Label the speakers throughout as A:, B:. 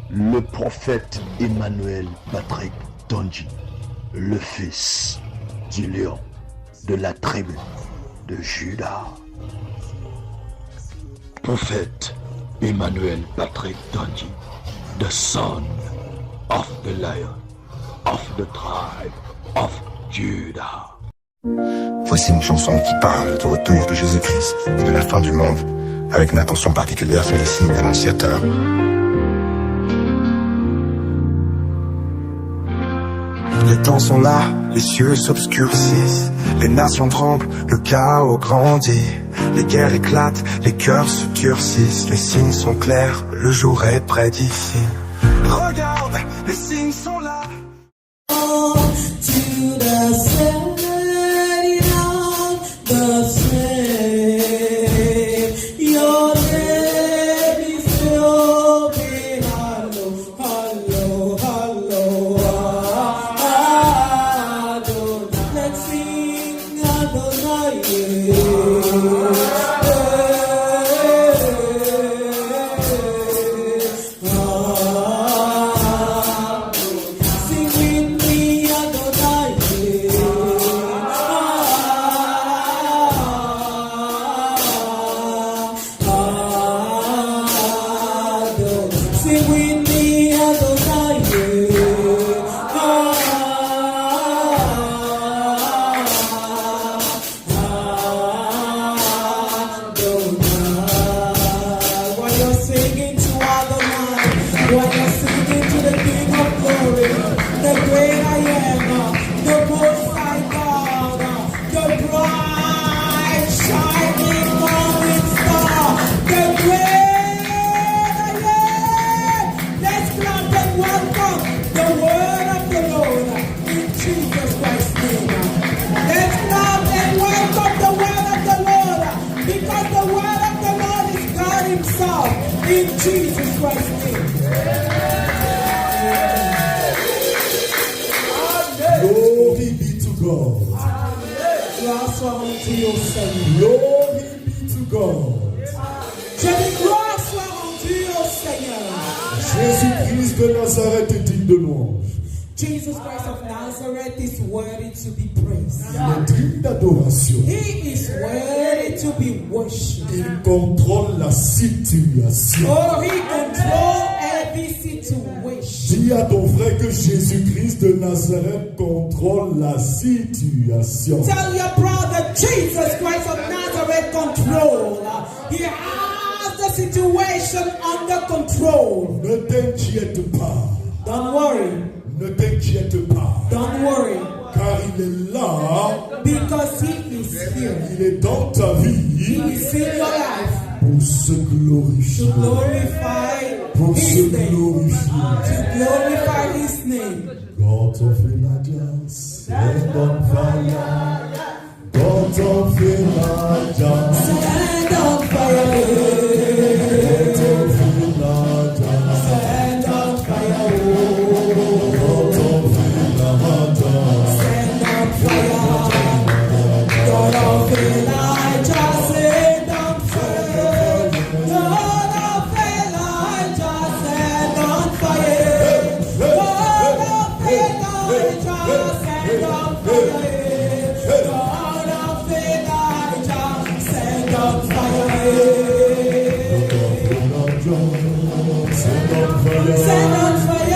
A: le prophète Emmanuel Patrick Tonji, le fils du lion de la tribu de Juda. Prophète Emmanuel Patrick Tonji, the son of the lion of the tribe of Judah.
B: Voici une chanson qui parle du retour de Jésus-Christ, de la fin du monde, avec une attention particulière sur les signes annonciateurs. Les temps sont là, les cieux s'obscurcissent, les nations tremblent, le chaos grandit, les guerres éclatent, les cœurs se durcissent, les signes sont clairs, le jour est près d'ici. Regarde, les signes sont là.
C: Jésus-Christ de Nazareth est digne de louange.
D: Jesus Christ of Nazareth is worthy to be praised.
C: Il est digne d'adoration.
D: He is worthy to be worshipped.
C: Il contrôle la situation.
D: Oh, he controls every situation.
C: Dis à ton frère que Jésus-Christ de Nazareth contrôle la situation.
D: Tell your brother Jesus Christ of Nazareth control. He has the situation under control.
C: Ne t'inquiète pas.
D: Don't worry.
C: Ne t'inquiète pas.
D: Don't worry.
C: Car il est là.
D: Because he is here.
C: Il est dans ta vie.
D: He is in your life.
C: Pour se glorifier.
D: To glorify
C: pour
D: his
C: se
D: name.
C: glorifier.
D: To glorify his name.
C: God of Elijah, stand on fire. God of Elijah,
D: stand on fire.
C: God of Elijah,
D: stand on fire.
C: God of Elijah,
D: stand on fire. God of Elijah, stand on fire. God of Elijah, stand on fire. God of Elijah, stand on fire. God of Elijah, stand on fire. Stand on fire.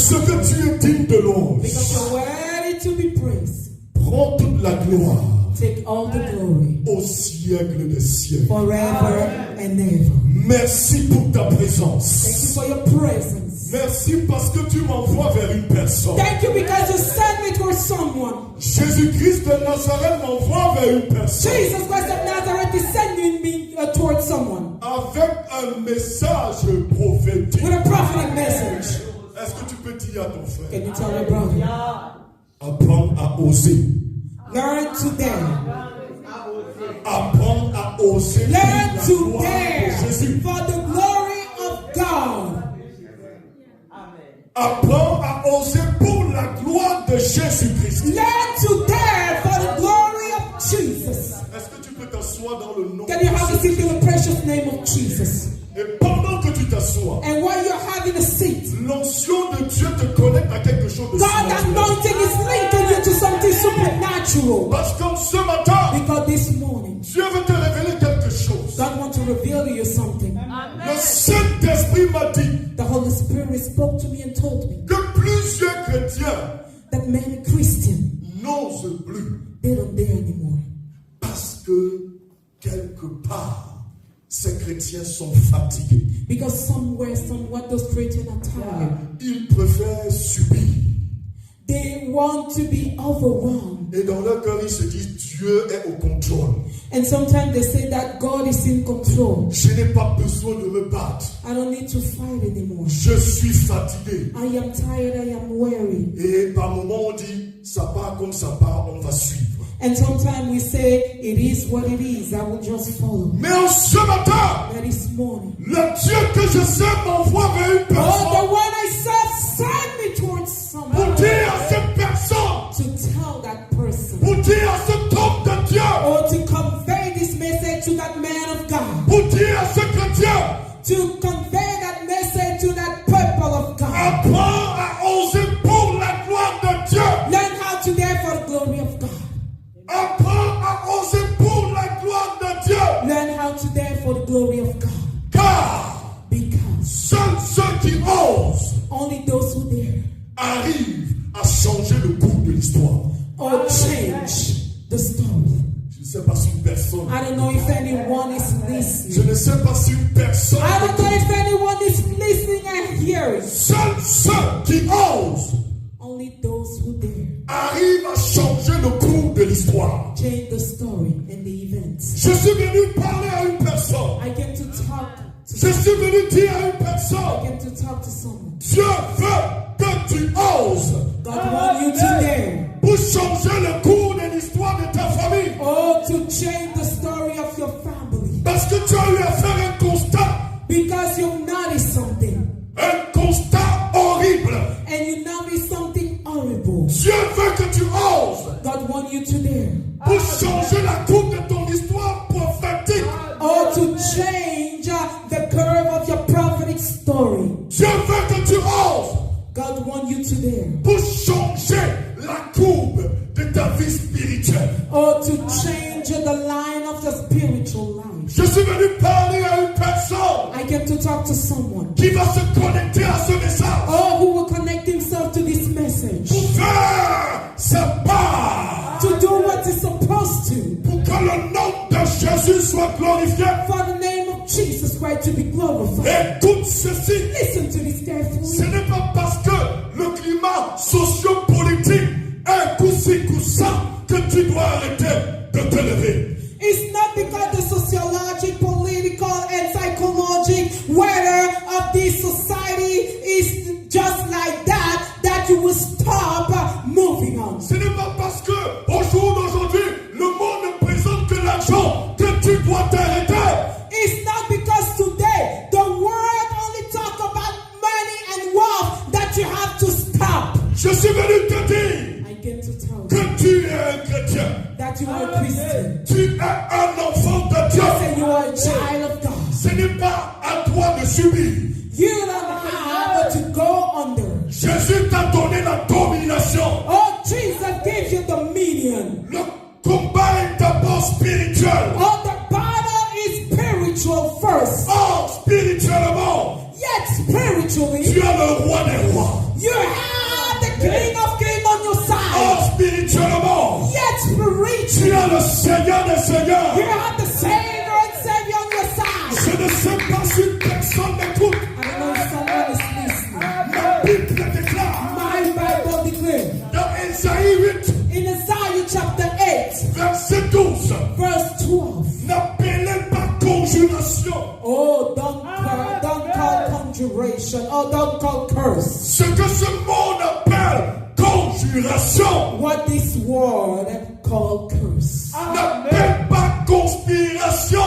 C: Ce que tu es digne de louange.
D: Because you're worthy to be praised.
C: Prends toute la gloire.
D: Take all the glory.
C: Au siècle des siècles.
D: Forever and ever.
C: Merci pour ta présence.
D: Thank you for your presence.
C: Merci parce que tu m'envoies vers une personne.
D: Thank you because you send me towards someone.
C: Jésus-Christ de Nazareth m'envoie vers une personne.
D: Jesus Christ of Nazareth is sending me towards someone
C: Avec un message prophétique.
D: with a prophetic message.
C: Est-ce que tu peux dire à ton frère?
D: Can you tell your brother?
C: Apprendre à oser.
D: Learn to dare.
C: Apprendre à oser.
D: Learn
C: pour la
D: to
C: gloire
D: dare
C: de Jésus.
D: for the glory of God.
C: Apprends à oser pour la gloire de Jésus-Christ.
D: Learn to dare for the glory of Jesus.
C: Est-ce que tu peux t'asseoir dans le nom
D: Can you have a
C: de
D: seat
C: Jésus?
D: in the precious name of Jesus?
C: Et pendant que tu t'assois,
D: And while you're having a seat,
C: l'onction de Dieu te connecte à quelque chose de
D: God's
C: surnaturel.
D: anointing is linking you to something supernatural.
C: Parce que ce matin,
D: Because this morning,
C: Dieu veut te révéler quelque chose.
D: God wants to reveal to you something.
C: Le Saint-Esprit m'a dit
D: The Holy Spirit spoke to me and told me
C: que plusieurs chrétiens
D: that many Christians,
C: n'osent plus
D: they don't dare anymore.
C: parce que quelque part, ces chrétiens sont fatigués.
D: Because somewhere, somewhat, those Christians are tired.
C: Ils préfèrent subir.
D: They want to be overwhelmed.
C: Et dans leur cœur, ils se disent Dieu est au contrôle.
D: And sometimes they say that God is in control.
C: Je n'ai pas besoin de me battre.
D: I don't need to fight anymore.
C: Je suis fatigué.
D: I am tired, I am weary.
C: Et par moments, on dit ça part comme ça part, on va suivre.
D: And sometimes we say, it is what it is, I will just follow.
C: Mais en ce matin,
D: That is morning.
C: le Dieu que je sais m'envoie vers une
D: Oh, the
C: personne
D: one I serve, send me towards
C: pour
D: someone
C: dire à cette personne,
D: to tell that person,
C: pour dire à cet homme de Dieu,
D: or to convey this message to that man of God,
C: pour dire à ce chrétien,
D: to convey that message to that people of God.
C: apprends à oser pour la gloire de Dieu.
D: Learn how to dare for the glory of God.
C: Apprends à oser pour la gloire de Dieu.
D: Learn how to dare for the glory of God.
C: Car
D: Because
C: seuls ceux qui osent
D: only those who dare
C: arrivent à changer le cours de l'histoire.
D: or change the story.
C: Je ne sais pas si une personne.
D: I don't know if anyone is
C: Je
D: listening.
C: ne sais pas si une personne.
D: I don't know if anyone is listening and hearing.
C: Seuls ceux qui osent
D: Only those who dare
C: arrivent à changer le cours de l'histoire.
D: change the story and the events.
C: Je suis venu parler à une personne.
D: I came to talk to
C: Je suis venu dire à une personne.
D: I came to talk to someone.
C: Dieu veut que tu oses
D: God wants you to dare.
C: pour changer le cours de l'histoire de ta famille.
D: Oh, to change the story of your family.
C: Parce que tu as eu à faire un constat.
D: Because you've noticed something.
C: Un constat horrible.
D: And you notice something horrible.
C: Dieu veut que tu oses
D: God wants you to dare.
C: pour changer la courbe de ton histoire prophétique.
D: Or to change the curve of your prophetic story.
C: Dieu veut que tu oses
D: God wants you to dare.
C: pour changer la courbe de ta vie spirituelle.
D: Or to change the line of your spiritual life.
C: Je suis venu parler à une personne
D: I came to talk to someone.
C: qui va se connecter à ce message
D: Or who will connect himself to this message.
C: pour faire sa part,
D: To do what he's supposed to.
C: pour que le nom de Jésus soit glorifié.
D: For the name of Jesus Christ to be glorified.
C: Écoute ceci,
D: Listen to this
C: ce
D: carefully.
C: n'est pas parce que le climat sociopolitique est coup ça que tu dois arrêter de te lever.
D: It's not because the sociologic, political, and psychological weather of this society is just like that you will stop moving on.
C: Ce n'est pas parce que au jour d'aujourd'hui, le monde ne présente que l'argent que tu dois t'arrêter.
D: It's not because today the world only talk about money and wealth that you have to stop.
C: Je suis venu te dire
D: I came to tell you
C: que tu es un chrétien.
D: that you are a Christian.
C: Tu es un enfant de Dieu.
D: I say you are a child of God.
C: Ce n'est pas à toi de subir.
D: You don't have to go under.
C: Jésus t'a donné la domination.
D: Oh, Jesus gave you dominion.
C: Le combat est d'abord spirituel.
D: Oh, the battle is spiritual first.
C: Or, spirituellement,
D: Yet spiritually,
C: tu as le roi des rois.
D: you have the King of Kings on your
C: Or,
D: side.
C: spirituellement,
D: Yet
C: tu
D: spiritually,
C: as le Seigneur des
D: you
C: seigneurs.
D: have the Savior and Savior on your side.
C: Je ne sais pas si une personne m'écoute.
D: I don't know if someone is listening.
C: La Bible déclare
D: My Bible declares
C: dans Ésaïe
D: don't call curse.
C: Ce que ce monde appelle conjuration.
D: What this word called curse.
C: N'appelle pas conspiration.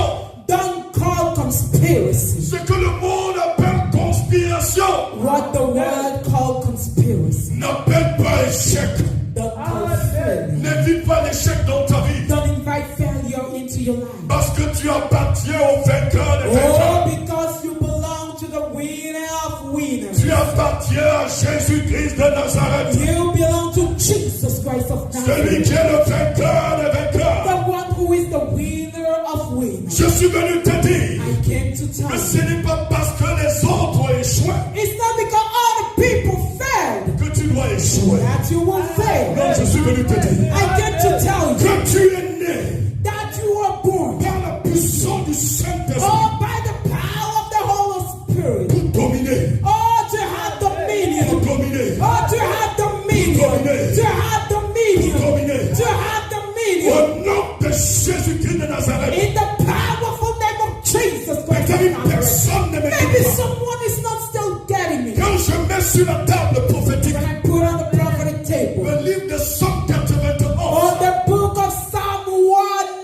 D: Don't call conspiracy.
C: Ce que le monde appelle conspiration.
D: What the word called conspiracy.
C: N'appelle pas échec.
D: Don't call failure.
C: N'invite pas l'échec dans ta vie.
D: Don't invite failure into your life.
C: Parce que tu appartiens au vainqueur des vainqueurs.
D: Oh, because you belong to the winner of winners.
C: Tu appartiens à Jésus-Christ de Nazareth.
D: You belong to Jesus Christ of
C: Celui
D: Nazareth.
C: qui est le vainqueur des vainqueurs.
D: The one who is the winner of winners.
C: Je suis venu te dire
D: I came to tell
C: que
D: you.
C: ce n'est pas parce que les autres ont échoué
D: It's not because other people failed
C: que tu dois échouer.
D: that you will fail.
C: Non, je suis venu te dire
D: I came to tell you
C: que tu es né
D: that you were born.
C: par la puissance du Saint-Esprit
D: Oh, by the power of the Holy Spirit.
C: pour dominer.
D: Oh, to have
C: Pour
D: dominion.
C: dominer.
D: Oh, to have dominion. To have dominion. To have dominion.
C: Au nom de Jésus-Christ de Nazareth.
D: In the powerful name of Jesus Christ
C: Car
D: of
C: une
D: Nazareth.
C: personne ne
D: Maybe
C: m'écoute pas.
D: someone is not still getting me.
C: Quand je mets sur la table prophétique
D: When I put on the prophetic table,
C: le livre de Somme 91,
D: on the book of Psalm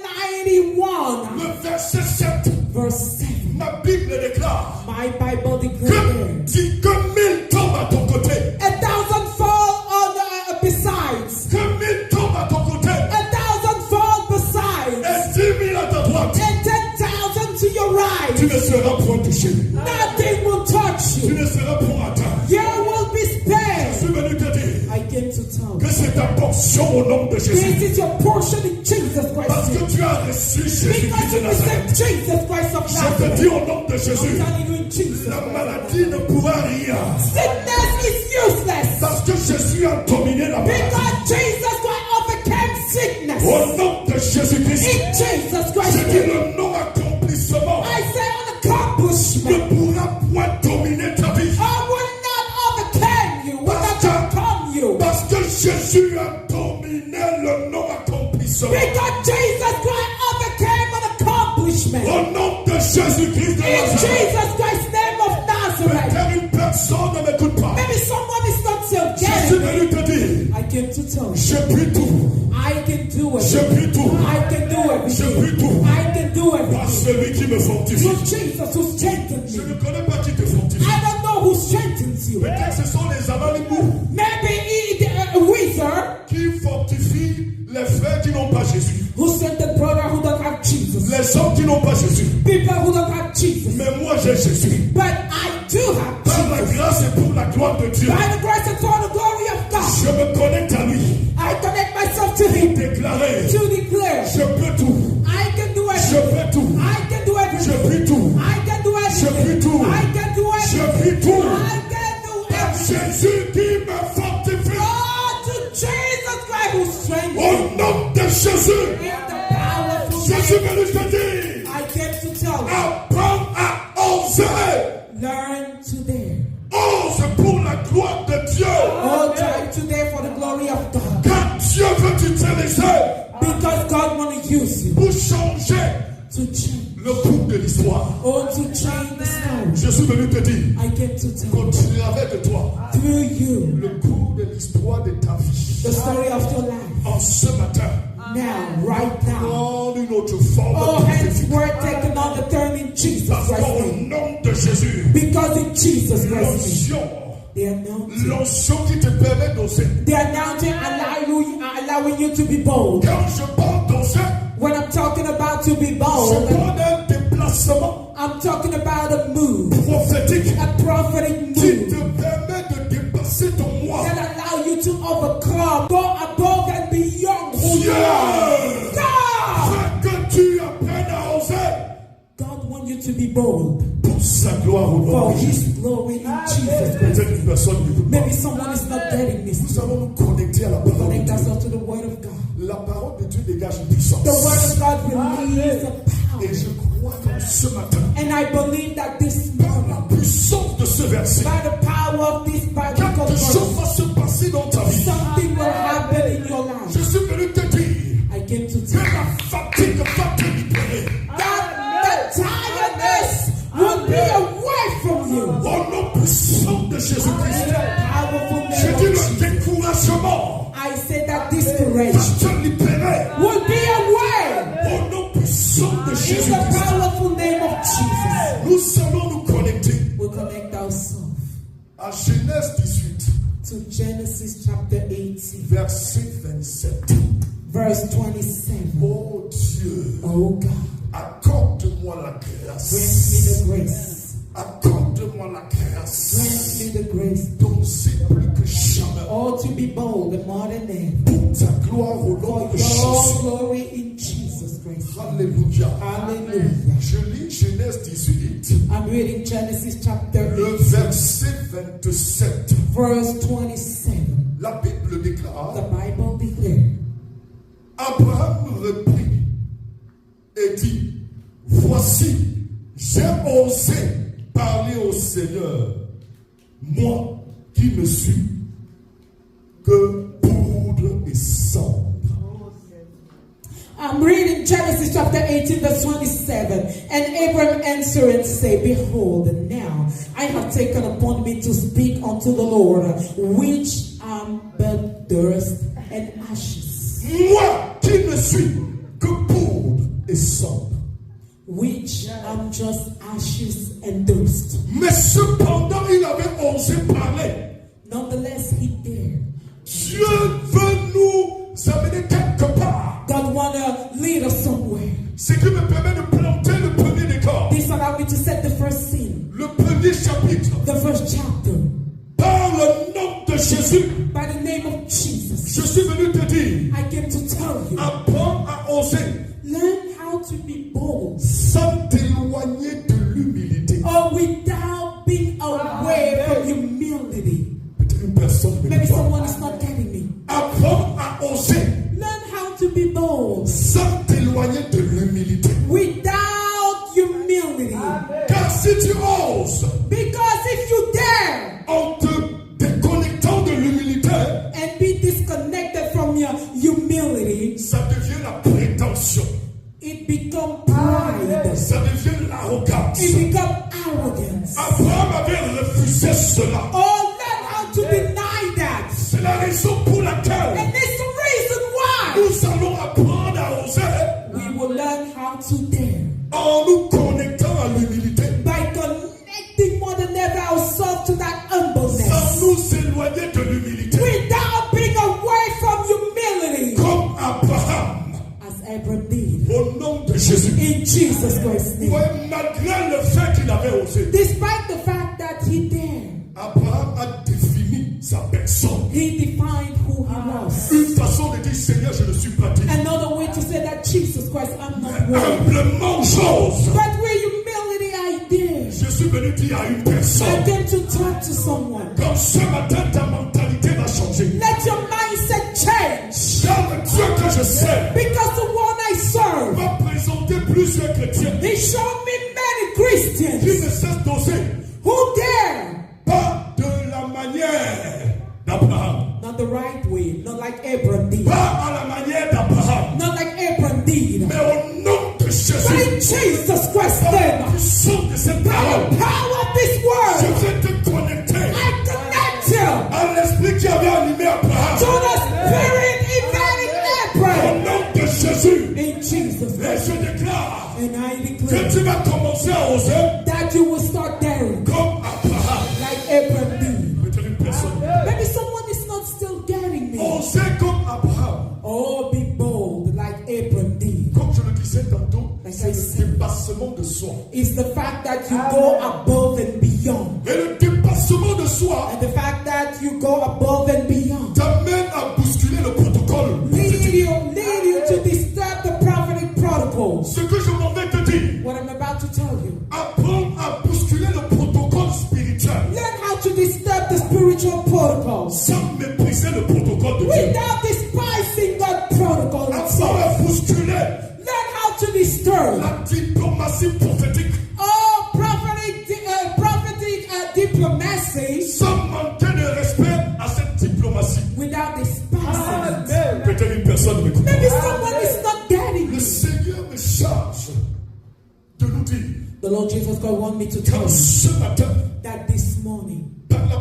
D: 191,
C: le verset 7,
D: verse 7,
C: ma Bible déclare
D: my Bible declares,
C: que 1000 tombent à ton côté,
D: 1,000 fall on the besides,
C: que 1000 tombent à ton côté,
D: 1,000 fall besides,
C: et 10 000 à ta droite.
D: and 10,000 to your
C: Tu
D: right.
C: ne seras point touché.
D: Nothing will touch
C: Tu
D: you.
C: ne seras point atteint.
D: You will be
C: Je
D: spared.
C: suis venu te dire
D: I came to tell
C: que
D: you.
C: c'est ta portion au nom de Jésus.
D: This is your portion in Jesus
C: Parce
D: Christ.
C: que tu as reçu Jésus-Christ
D: Because
C: de
D: you
C: Nazareth.
D: receive Jesus Christ of
C: Je te
D: Nazareth.
C: dis au nom de
D: I'm
C: Jésus,
D: telling you in Jesus
C: la
D: Christ.
C: maladie ne pourra rien.
D: Sickness is useless.
C: Parce que Jésus a dominé la maladie.
D: Because Jesus Christ overcame sickness.
C: Au nom de Jésus-Christ,
D: In Jesus Christ.
C: je dis le non-accomplissement
D: I say an accomplishment.
C: ne pourra point dominer ta vie.
D: I will not overcome you. Will not overcome you.
C: Parce que Jésus a dominé le non-accomplissement.
D: Because Jesus Christ overcame an accomplishment.
C: Au nom de Jésus-Christ de
D: In
C: Nazareth.
D: Jesus Christ's name of Nazareth.
C: Car une personne ne m'écoute pas.
D: Maybe someone is not still
C: Je suis
D: getting me.
C: venu te dire,
D: I came to tell you.
C: je puis tout.
D: I can do
C: Je
D: it.
C: puis tout.
D: I can do
C: Je
D: everything.
C: puis tout.
D: I can do
C: Par
D: everything.
C: celui qui me fortifie.
D: Through Jesus who strengthens
C: Je
D: me.
C: ne connais pas qui te fortifie.
D: I don't know who strengthens you.
C: Peut-être ce sont les avalimous
D: Maybe a wizard
C: qui fortifient les frères qui n'ont pas Jésus.
D: who strengthens brother who don't have Jesus.
C: Les hommes qui n'ont pas Jésus.
D: People who don't have Jesus.
C: Mais moi j'ai Jésus.
D: But I do have
C: Par la
D: Jesus.
C: grâce et pour la gloire de Dieu.
D: By the grace and for the glory of God,
C: Je me connecte à lui.
D: I connect myself to Him
C: Déclarer.
D: to declare
C: Je peux tout.
D: I can do
C: Je
D: everything.
C: peux tout.
D: I can do
C: Je
D: everything.
C: puis tout.
D: I can do
C: Je puis
D: everything.
C: tout.
D: I can do
C: Je
D: everything.
C: puis tout.
D: I can do
C: Par
D: everything.
C: Jésus qui me fortifie.
D: Oh, to Jesus Christ who strengthens
C: Au
D: me.
C: nom de Jésus.
D: In the powerful
C: Je suis
D: name,
C: venu te dire.
D: I came to tell you.
C: Apprends à oser.
D: Learn today.
C: Ose pour la gloire de Dieu.
D: Oh, try today for the glory of God.
C: Car Dieu veut utiliser
D: Because God want to use you
C: pour changer
D: to change.
C: le cours de l'histoire.
D: Oh, to change the story.
C: Je suis venu te dire
D: I came to tell
C: qu'au
D: you.
C: travers de toi,
D: Through you,
C: le cours de l'histoire de ta vie.
D: the story of your life.
C: En ce matin,
D: Now, right now.
C: prends une autre forme
D: Oh,
C: de
D: henceforth taking on the turn in Jesus
C: Parce
D: Christ's
C: qu'au
D: name.
C: nom de Jésus,
D: Because in Jesus Christ's name,
C: l'onction,
D: the anointing,
C: l'onction qui te permet d'oser.
D: the anointing allowing you to be bold.
C: Quand je parle d'oser,
D: When I'm talking about to be
C: je
D: bold,
C: parle d'un déplacement
D: I'm talking about a move,
C: prophétique
D: a prophetic
C: qui
D: move
C: te permet de dépasser ton moi.
D: that allow you to overcome, go above and beyond who you
C: Dieu
D: are. God!
C: veut que tu apprennes à oser
D: God wants you to be bold
C: pour sa gloire au nom
D: for
C: de Jésus.
D: His glory in Jesus Christ.
C: Peut-être une personne ne peut pas.
D: Maybe someone is not getting this.
C: Nous allons nous connecter à la parole de
D: Connect
C: Dieu.
D: ourselves to the Word of God.
C: La parole de Dieu dégage une puissance.
D: The Word of God releases a
C: Et
D: power.
C: je crois que ce matin,
D: And I believe that this
C: par
D: morning,
C: la puissance de ce verset,
D: by the power of this biblical
C: quelque chose
D: verse,
C: va se passer dans ta vie.
D: something will happen in your
C: Je
D: life.
C: suis venu te dire
D: I came to
C: que
D: tell you
C: la fatigue va te libérer.
D: that the tiredness will be away from you.
C: Au nom puissant de de Jésus-Christ.
D: Powerful
C: J'ai
D: name
C: dit
D: of
C: le
D: Jesus.
C: découragement
D: I said that discouragement
C: va te libérer
D: will be away
C: au nom puissant de
D: in the
C: Jésus-Christ.
D: powerful name of Jesus.
C: Nous allons nous connecter
D: We'll connect ourselves
C: à Genèse 18,
D: to Genesis chapter 18,
C: verset 27.
D: verse 27.
C: Oh Dieu,
D: Oh God,
C: accorde-moi la
D: grant me
C: grâce.
D: the grace.
C: Accorde-moi la
D: Grant
C: grâce.
D: me the grace.
C: Donc c'est plus que jamais.
D: Oh, to be bold and more than ever.
C: Pour ta gloire au nom
D: For
C: de
D: your
C: Jésus.
D: glory in Jesus Christ.
C: Alléluia.
D: Hallelujah.
C: Je lis Genèse 18,
D: I'm reading Genesis chapter
C: le
D: 8,
C: verset 27.
D: verse 27.
C: La Bible
D: The
C: déclare,
D: Bible declares,
C: Abraham reprit et dit, voici, j'ai osé parler au Seigneur, moi qui ne suis que poudre et cendre.
D: I'm reading Genesis chapter 18, verse 27. And Abram answered and said, behold, now I have taken upon me to speak unto the Lord, which am but dust and ashes.
C: Moi qui ne suis que poudre et cendre.
D: Which am just ashes and dust.
C: Mais cependant, il avait osé parler.
D: Nonetheless, he dared.
C: Dieu veut nous amener quelque part.
D: God wanna lead us somewhere.
C: Ce qui me permet de planter le premier décor.
D: This allowed me to set the first scene,
C: Le premier chapitre.
D: the first chapter.
C: Par le nom de Jésus,
D: By the name of Jesus,
C: je suis venu te dire,
D: I came to tell you,
C: apprends à oser
D: learn how to be bold.
C: sans t'éloigner de l'humilité.
D: Or without being away from humility.
C: Peut-être une personne ne me
D: Maybe
C: dit pas.
D: someone is not getting me.
C: Apprends à oser
D: Learn how to be bold
C: sans t'éloigner de l'humilité.
D: without humility.
C: Car si tu oses,
D: Because if you dare
C: en te déconnectant de l'humilité,
D: and be disconnected from your humility,
C: ça devient la prétention.
D: it becomes pride.
C: Ça devient l'arrogance.
D: It becomes arrogance.
C: Abraham avait refusé cela.
D: Oh, learn how to deny that.
C: C'est la raison pour laquelle
D: And it's the reason why
C: nous allons apprendre à oser
D: we will learn how to dare.
C: en nous connectant à l'humilité,
D: By connecting more than ever ourselves to that humbleness.
C: sans nous éloigner de l'humilité.
D: Without being away from humility.
C: Comme Abraham,
D: As Abraham did.
C: au nom de Jésus.
D: In Jesus Christ's name.
C: Ouais, malgré le fait qu'il avait osé,
D: Despite the fact that he dared.
C: Abraham a défini sa personne.
D: He defined who he was.
C: Une façon de dire, Seigneur, je ne suis pas digne.
D: Another way to say that Jesus Christ, I'm not worthy.
C: Humblement j'ose.
D: But with humility I dare.
C: Je suis venu dire à une
D: I
C: personne,
D: came to talk to someone.
C: comme ce matin ta mentalité va changer.
D: Let your mindset change.
C: Car le Dieu que je sers
D: Because the one I serve,
C: m'a présenté plusieurs chrétiens
D: he showed me many Christians
C: qui ne cessent d'oser,
D: who dare.
C: pas de la manière d'Abraham,
D: Not the right way, not like Abraham did.
C: pas à la manière d'Abraham,
D: Not like Abraham did.
C: mais au nom de
D: But in
C: Jésus,
D: Jesus Christ's
C: par
D: name,
C: la puissance de cette
D: by
C: parole,
D: the power of this
C: je
D: word,
C: vais te connecter
D: I connect you
C: à l'esprit qui avait animé
D: to
C: Abraham.
D: the spirit invading
C: Au
D: Abraham.
C: nom de Jésus,
D: In Jesus'
C: et
D: name.
C: je déclare
D: And I
C: que
D: declare
C: tu vas commencer à oser
D: that you will start daring
C: comme Abraham.
D: like Abraham did.
C: Peut-être une personne.
D: Maybe someone is not still getting me.
C: Oser comme Abraham.
D: Oh, be bold like Abraham did.
C: Comme je le disais tantôt,
D: Like
C: c'est
D: I
C: le
D: said.
C: dépassement de soi.
D: It's the fact that you go above and beyond.
C: Et le dépassement de soi
D: And the fact that you go above and beyond.
C: t'amène à bousculer le protocole.
D: Lead you to disturb the prophetic protocols.
C: Ce que je m'en vais te dire,
D: What I'm about to tell you.
C: apprends à bousculer le protocole spirituel
D: Learn how to disturb the spiritual protocols
C: sans mépriser le protocole de Dieu.
D: without despising that protocol
C: Apprends
D: itself.
C: à bousculer
D: Learn how to disturb
C: la diplomatie prophétique
D: all prophetic diplomacy
C: sans manquer de respect à cette diplomatie.
D: without despising it.
C: Peut-être une personne m'écoute.
D: Maybe someone is not getting
C: Le
D: it.
C: Seigneur me charge de nous dire
D: The Lord Jesus God want me to tell
C: que
D: you
C: ce matin,
D: that this morning,
C: par la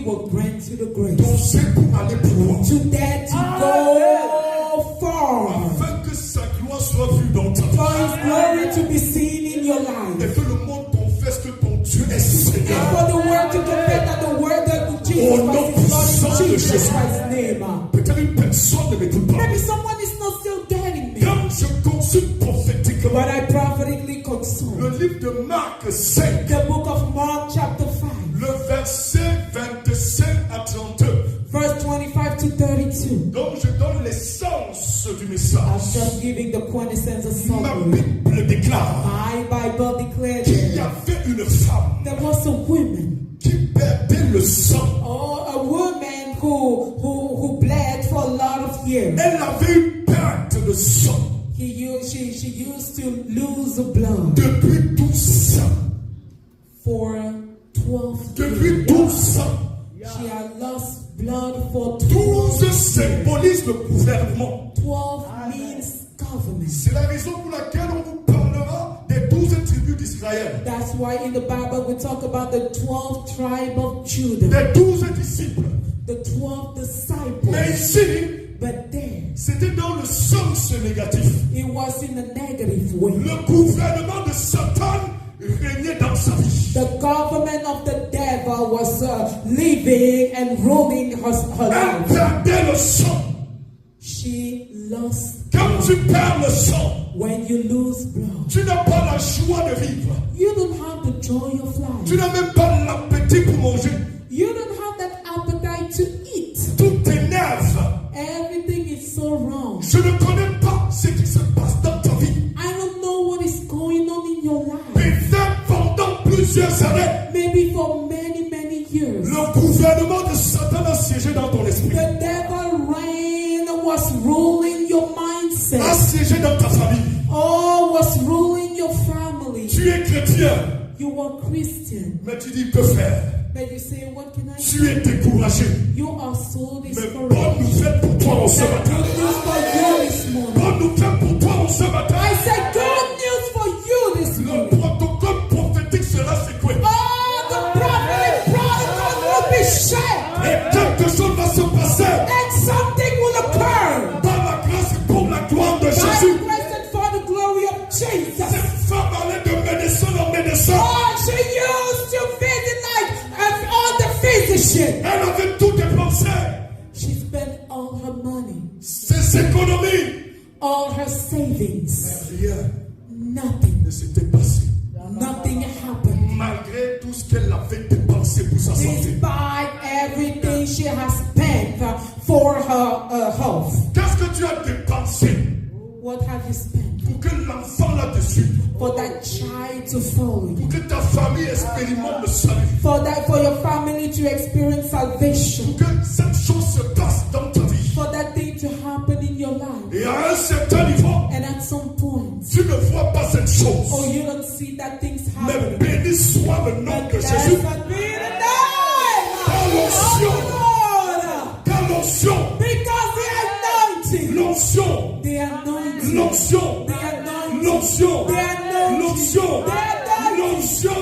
D: will grant you the grace
C: d'oser pour aller plus loin.
D: to dare to go far,
C: Afin que sa gloire soit vue dans ta
D: for
C: vie.
D: His glory to be seen in your
C: Et
D: life,
C: que le monde confesse que ton Dieu est
D: and
C: Seigneur.
D: for the world to confess that the word that Jesus Christ is Lord in Jesus Christ's name.
C: Peut-être une personne ne m'écoute pas.
D: Maybe someone is not still getting me,
C: Quand je consulte prophétiquement
D: but I prophetically consult
C: le livre de Marc 5,
D: the book of Mark chapter 5,
C: le verset 25 à 32,
D: verse 25 to 32.
C: donc je donne l'essence du
D: I'm
C: message.
D: just giving the quintessence of
C: Ma
D: summary.
C: Bible déclare
D: My Bible declares
C: qu'il y avait une femme
D: there was a woman,
C: qui perdait le sang.
D: or a woman who bled for a lot of years.
C: Elle avait une perte de sang
D: She used to lose blood
C: depuis 12 ans.
D: for 12
C: Depuis
D: years.
C: 12 ans.
D: She had lost blood for 12
C: 12 symbolise le gouvernement.
D: 12 means government.
C: C'est la raison pour laquelle on vous parlera des 12 tribus d'Israël,
D: That's why in the Bible we talk about the 12 tribe of Judah,
C: des 12 disciples.
D: the 12
C: Mais
D: disciples.
C: ici,
D: But there,
C: c'était dans le sens négatif.
D: it was in a negative way.
C: Le gouvernement de Satan régnait dans sa vie.
D: The government of the devil was living and ruling her
C: Elle
D: life.
C: perdait le sang.
D: She lost.
C: Quand tu perds le sang,
D: When you lose blood,
C: tu n'as pas la joie de vivre.
D: you don't have the joy of
C: Tu
D: life.
C: n'as même pas l'appétit pour manger.
D: You don't have that appetite to eat.
C: Tout t'énerve.
D: Everything is so wrong.
C: Je ne connais pas ce qui se passe dans ta vie.
D: I don't know what is going on in your life.
C: Peut-être pendant plusieurs années,
D: Maybe for many, many years.
C: le gouvernement de Satan a siégé dans ton esprit,
D: The devil reign was ruling your
C: a
D: mindset.
C: siégé dans ta famille.
D: Oh, was ruling your family.
C: Tu es chrétien,
D: You were Christian.
C: mais tu dis que faire.
D: But you say, what can I
C: Tu es découragé.
D: You are so
C: Mais
D: discouraged.
C: bonne nouvelle pour toi en ce
D: Good
C: matin.
D: news for you this morning.
C: Bonne nouvelle pour toi en ce matin.
D: I say good news for you this
C: Le
D: morning.
C: protocole prophétique sera séqué.
D: Oh, the prophetic protocol will be shared.
C: Et quelque chose va se passer
D: And something will occur.
C: par la grâce et pour la gloire de
D: By
C: Jésus.
D: grace and for the glory of Jesus.
C: Cette femme allait de médecin en médecin.
D: Oh, she used to visit like all the physician.
C: Elle avait tout dépensé.
D: She spent all her money,
C: Ses économies.
D: all her savings.
C: Rien
D: Nothing.
C: ne s'était passé.
D: Nothing happened.
C: Malgré tout ce qu'elle avait dépensé pour sa santé.
D: Despite everything she has spent for her health.
C: Qu'est-ce que tu as dépensé
D: What have you spent
C: pour que l'enfant là-dessus,
D: for that child to follow you?
C: pour que ta famille expérimente le salut,
D: For your family to experience salvation?
C: pour que cette chose se passe dans ta vie.
D: For that thing to happen in your life?
C: Et à un certain niveau,
D: And at some point,
C: tu ne vois pas cette chose.
D: oh, you don't see that things
C: Mais
D: happen.
C: béni soit le nom de
D: Blessed
C: Jésus.
D: be the name
C: L'onction,
D: of the Lord.
C: ta l'onction,
D: Because the anointing,
C: l'onction,
D: the anointing,
C: l'onction,
D: the anointing,
C: l'onction,
D: the anointing,
C: l'onction, l'onction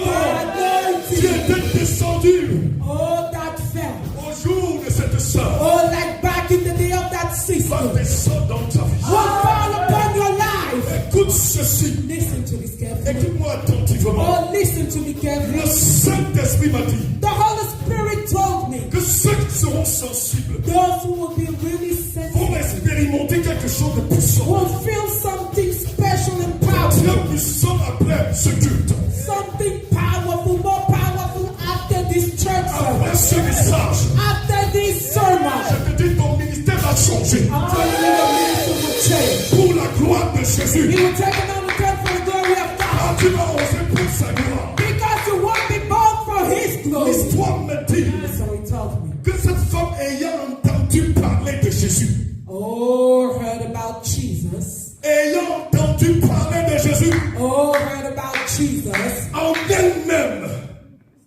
C: qui
D: the anointing.
C: était descendue
D: Oh, that fell.
C: au jour de cette sœur
D: Oh, like back in the day of that
C: va
D: sister.
C: descendre dans ta vie.
D: What fall upon your life?
C: Écoute ceci,
D: Listen to this carefully.
C: écoute-moi attentivement.
D: Oh, listen to me carefully.
C: Le Saint-Esprit m'a dit
D: The Holy Spirit told me
C: que ceux qui seront sensibles
D: those who will be really
C: vont
D: sensitive
C: expérimenter quelque chose de puissant.
D: will feel something special and
C: Très
D: powerful.
C: puissant après ce culte,
D: Something powerful, more powerful after this church
C: après
D: service.
C: ce message.
D: After this sermon.
C: Je te dis, ton ministère va changer
D: I'm telling you, your ministry will change.
C: pour la gloire de Jésus.
D: You will take another turn for the glory of God.
C: Ah, tu vas oser pour sa gloire.
D: Because you won't be born for His glory.
C: L'histoire me dit
D: So He told me.
C: que cette femme ayant entendu parler de Jésus,
D: Oh, heard about Jesus.
C: ayant entendu parler de Jésus,
D: Oh, heard about Jesus.
C: en elle-même,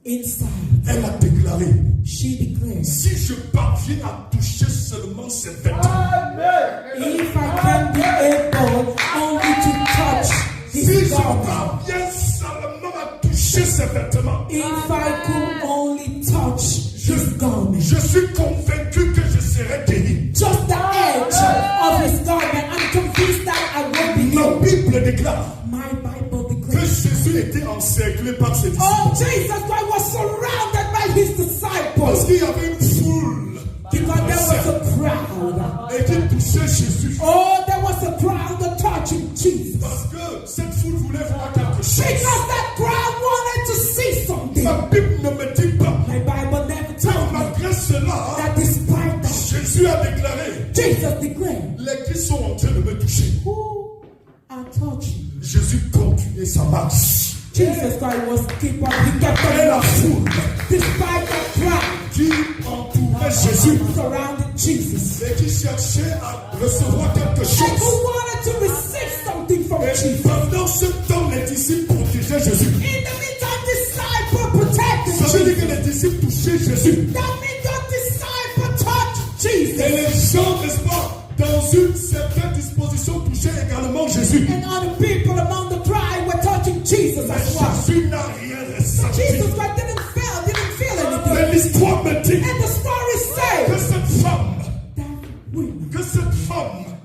D: Inside,
C: elle a déclaré,
D: she declares,
C: si je parviens à toucher seulement ses vêtements,
D: if I can be able only to touch
C: si
D: His
C: je
D: garment,
C: parviens seulement à toucher ses vêtements,
D: if I could only touch His garment,
C: Je suis convaincu que je serai guéri.
D: Just the edge of his garment. I'm convinced that I will be
C: La
D: healed.
C: Bible déclare
D: My Bible
C: que
D: declares.
C: Jésus était encerclé par ses disciples.
D: Oh, Jesus Christ was surrounded by his
C: Parce
D: disciples.
C: qu'il y avait une foule
D: Because there was a crowd.
C: et qui touchait Jésus.
D: Oh, there was a crowd touching Jesus.
C: Parce que cette foule voulait voir quelque chose.
D: Because that crowd wanted to see something.
C: La Bible ne me dit pas.
D: My Bible never
C: Mais
D: told me
C: malgré cela,
D: that despite that,
C: Jésus a déclaré,
D: Jesus declared,
C: les qui sont en train de me toucher.
D: who are touching?
C: Jésus continuait sa marche.
D: Jesus Christ was keep on. He kept
C: Et la
D: on
C: foule
D: despite that crowd
C: qui entourait Jésus
D: surrounded Jesus.
C: et qui cherchait à recevoir quelque
D: And
C: chose.
D: who wanted to receive something from
C: Et
D: Jesus.
C: pendant ce temps, les disciples protégeaient Jésus.
D: In the meantime, disciple protected
C: Ça veut dire que
D: Jesus.
C: les disciples touchaient Jésus.
D: That means the disciple touched
C: Et
D: Jesus.
C: les gens, n'est-ce pas, dans une certaine disposition, touchaient également Jésus.
D: And other people among the crowd were touching Jesus
C: Mais
D: as well.
C: Jésus n'a rien ressenti.
D: Jesus Christ didn't feel anything.
C: Mais l'histoire me dit
D: And the story
C: que
D: says
C: cette femme,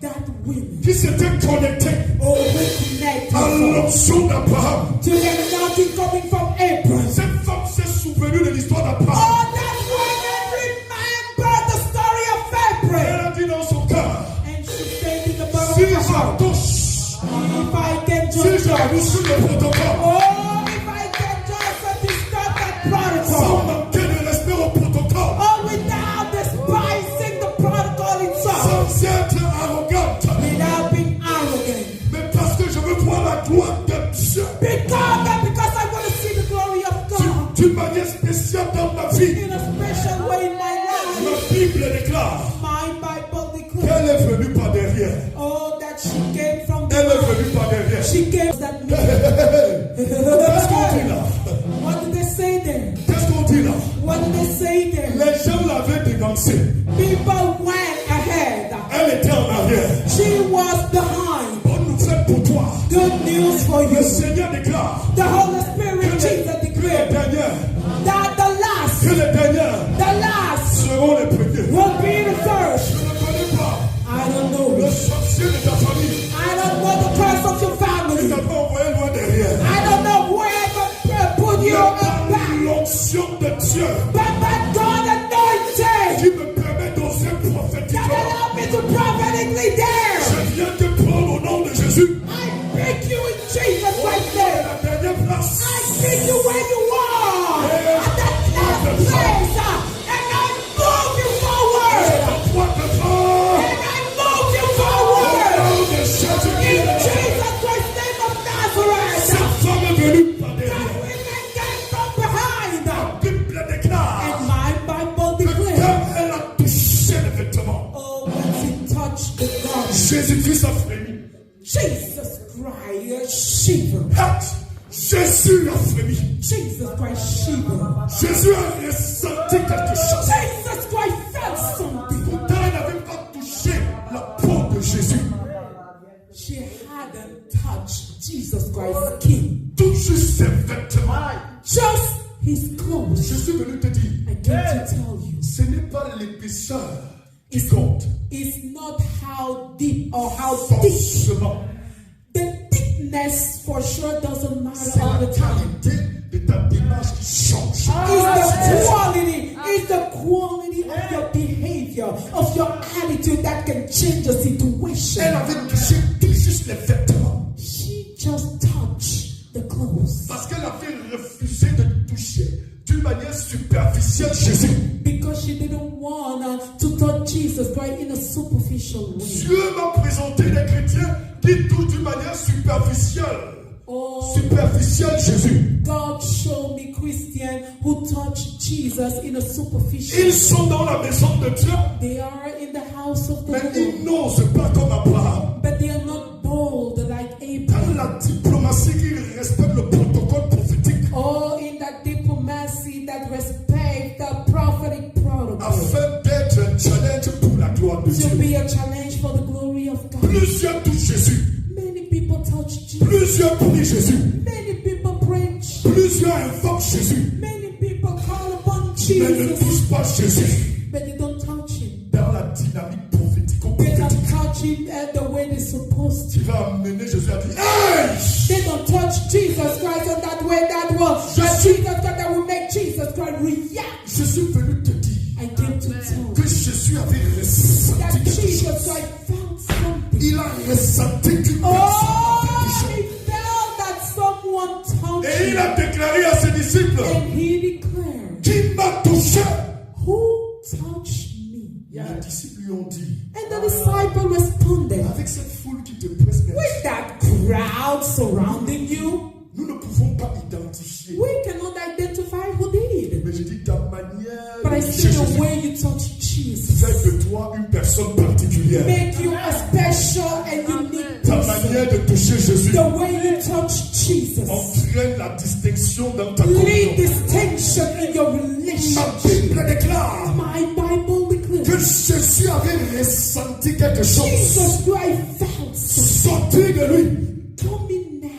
D: that women,
C: qui s'était connectée
D: oh, we connect
C: à l'onction d'Abraham,
D: to the anointing coming from Abraham.
C: cette femme s'est souvenue de l'histoire d'Abraham.
D: Oh, that woman remembered the story of Abraham.
C: Elle a dit dans son cœur,
D: And she said in the bottom
C: si
D: of her heart,
C: j'attouche,
D: if I can
C: si
D: just
C: j'attouche le protocole,
D: oh, if I can just discuss that protocol.
C: sans manquer de respect au protocole,
D: Oh, without despising the protocol itself.
C: sans être arrogante,
D: Without being arrogant.
C: mais parce que je veux voir la gloire de Dieu
D: Because I want to see the glory of God
C: d'une manière spéciale dans ma vie.
D: in a special way in my
C: La
D: life.
C: Bible déclare
D: My Bible declares,
C: qu'elle est venue par derrière.
D: oh, that she came from
C: Elle est
D: the
C: venue par derrière.
D: She came that
C: Qu'est-ce qu'on dit là?
D: What did they say there?
C: Qu'est-ce qu'on dit là?
D: What did they say there?
C: Les gens l'avaient dénoncé.
D: People went ahead.
C: Elle était en arrière.
D: She was behind.
C: Bonne nouvelle pour toi.
D: Good news for
C: Le
D: you.
C: Seigneur déclare
D: The Holy Spirit, Jesus
C: que les
D: declared
C: derniers,
D: that
C: que les derniers
D: the last
C: seront les premiers.
D: will be the first.
C: Je ne connais pas
D: I don't know.
C: le sorcier de ta famille.
D: I don't know the curse of your
C: Il
D: family.
C: t'a pas envoyé loin derrière.
D: I don't know where to put you
C: Mais
D: back.
C: l'onction de Dieu
D: But God anointed
C: qui me permet d'oser
D: that
C: prophétiquement.
D: allowed me to prophetically dare.
C: Je viens te prendre au nom de Jésus.
D: I pick you in Jesus right there.
C: La dernière place.
D: I pick you where you are. At that last place. And I move you forward.
C: Toi de fort.
D: And I move you
C: Au
D: forward.
C: nom de
D: In
C: Jésus-Christ.
D: Jesus Christ's name of Nazareth.
C: Cette femme est venue par
D: That
C: derrière.
D: women came from behind.
C: La Bible déclare
D: And my Bible
C: que
D: declares,
C: quand elle a touché les vêtements,
D: oh, when she touched the garment,
C: Jésus-Christ a frémi.
D: Jesus Christ shivered.
C: Jésus a frémi.
D: Jesus Christ shivered.
C: Jésus a ressenti quelque chose.
D: Jesus Christ felt something.
C: Pourtant, elle n'avait pas touché la peau de Jésus.
D: She hadn't touched Jesus Christ's skin.
C: Tout juste ses vêtements.
D: Just his clothes.
C: Je suis venu te dire,
D: I came to tell you.
C: ce n'est pas l'épaisseur qui compte.
D: It's not how deep or how thick.
C: Forcément.
D: The thickness for sure doesn't matter
C: C'est
D: all
C: la
D: the time.
C: qualité de ta démarche qui change.
D: It's the quality of your behavior, of your attitude that can change the situation.
C: Elle avait touché tout juste les vêtements.
D: She just touched the clothes
C: Parce qu'elle avait refusé de toucher d'une manière superficielle Jésus.
D: because she didn't want to touch Jesus Christ in a superficial way.
C: Dieu m'a présenté des chrétiens qui touchent d'une manière superficielle.
D: Oh,
C: Superficielle Jésus.
D: God showed me Christians who touch Jesus in a superficial
C: Ils
D: way.
C: sont dans la maison de Dieu,
D: They are in the house of the
C: mais
D: Lord,
C: ils n'osent pas comme Abraham.
D: but they are not bold like
C: Dans
D: Abraham.
C: la diplomatie qui respecte le protocole prophétique
D: Oh, in that diplomacy that respect the prophetic protocol.
C: afin d'être un challenge pour la gloire de
D: To
C: Dieu.
D: be a challenge for the glory of God.
C: Plusieurs touchent Jésus.
D: Many people touch Jesus.
C: Plusieurs prient Jésus.
D: Many people preach.
C: Plusieurs invoquent Jésus.
D: Many people call upon
C: Mais ne
D: Jesus.
C: touchent pas Jésus
D: but you don't touch him.
C: dans la dynamique
D: You
C: prophético-prophétique
D: don't touch him the way they're supposed to.
C: qui va amener Jésus à dire hey!
D: They don't touch Jesus Christ in that way that will Jesus Christ that will make Jesus Christ react.
C: Je suis venu te dire
D: I came to tell
C: que Jésus avait ressenti
D: that
C: quelque
D: Jesus
C: chose.
D: Christ felt something.
C: Il a ressenti qu'une personne
D: Oh,
C: avait touché.
D: he felt that someone touched
C: Et il
D: him.
C: a déclaré à ses disciples,
D: And he declared,
C: qui m'a touché?
D: who touched me?
C: Les disciples lui ont dit,
D: And the disciple responded,
C: avec cette foule qui te presse,
D: with that crowd surrounding you,
C: nous ne pouvons pas identifier.
D: we cannot identify who did.
C: Mais je dis ta manière
D: But I
C: de
D: see
C: toucher
D: the
C: Jésus
D: way you touch Jesus.
C: fait de toi une personne particulière.
D: Make you a special and unique
C: Ta
D: person.
C: manière de toucher Jésus
D: The way you touch Jesus.
C: entraîne la distinction dans ta
D: Lead
C: communion.
D: distinction in your
C: Ma
D: relationship.
C: Bible déclare
D: My Bible
C: que
D: declares
C: Jésus avait ressenti quelque chose.
D: Jesus Christ felt something
C: Sorti de lui.
D: coming now.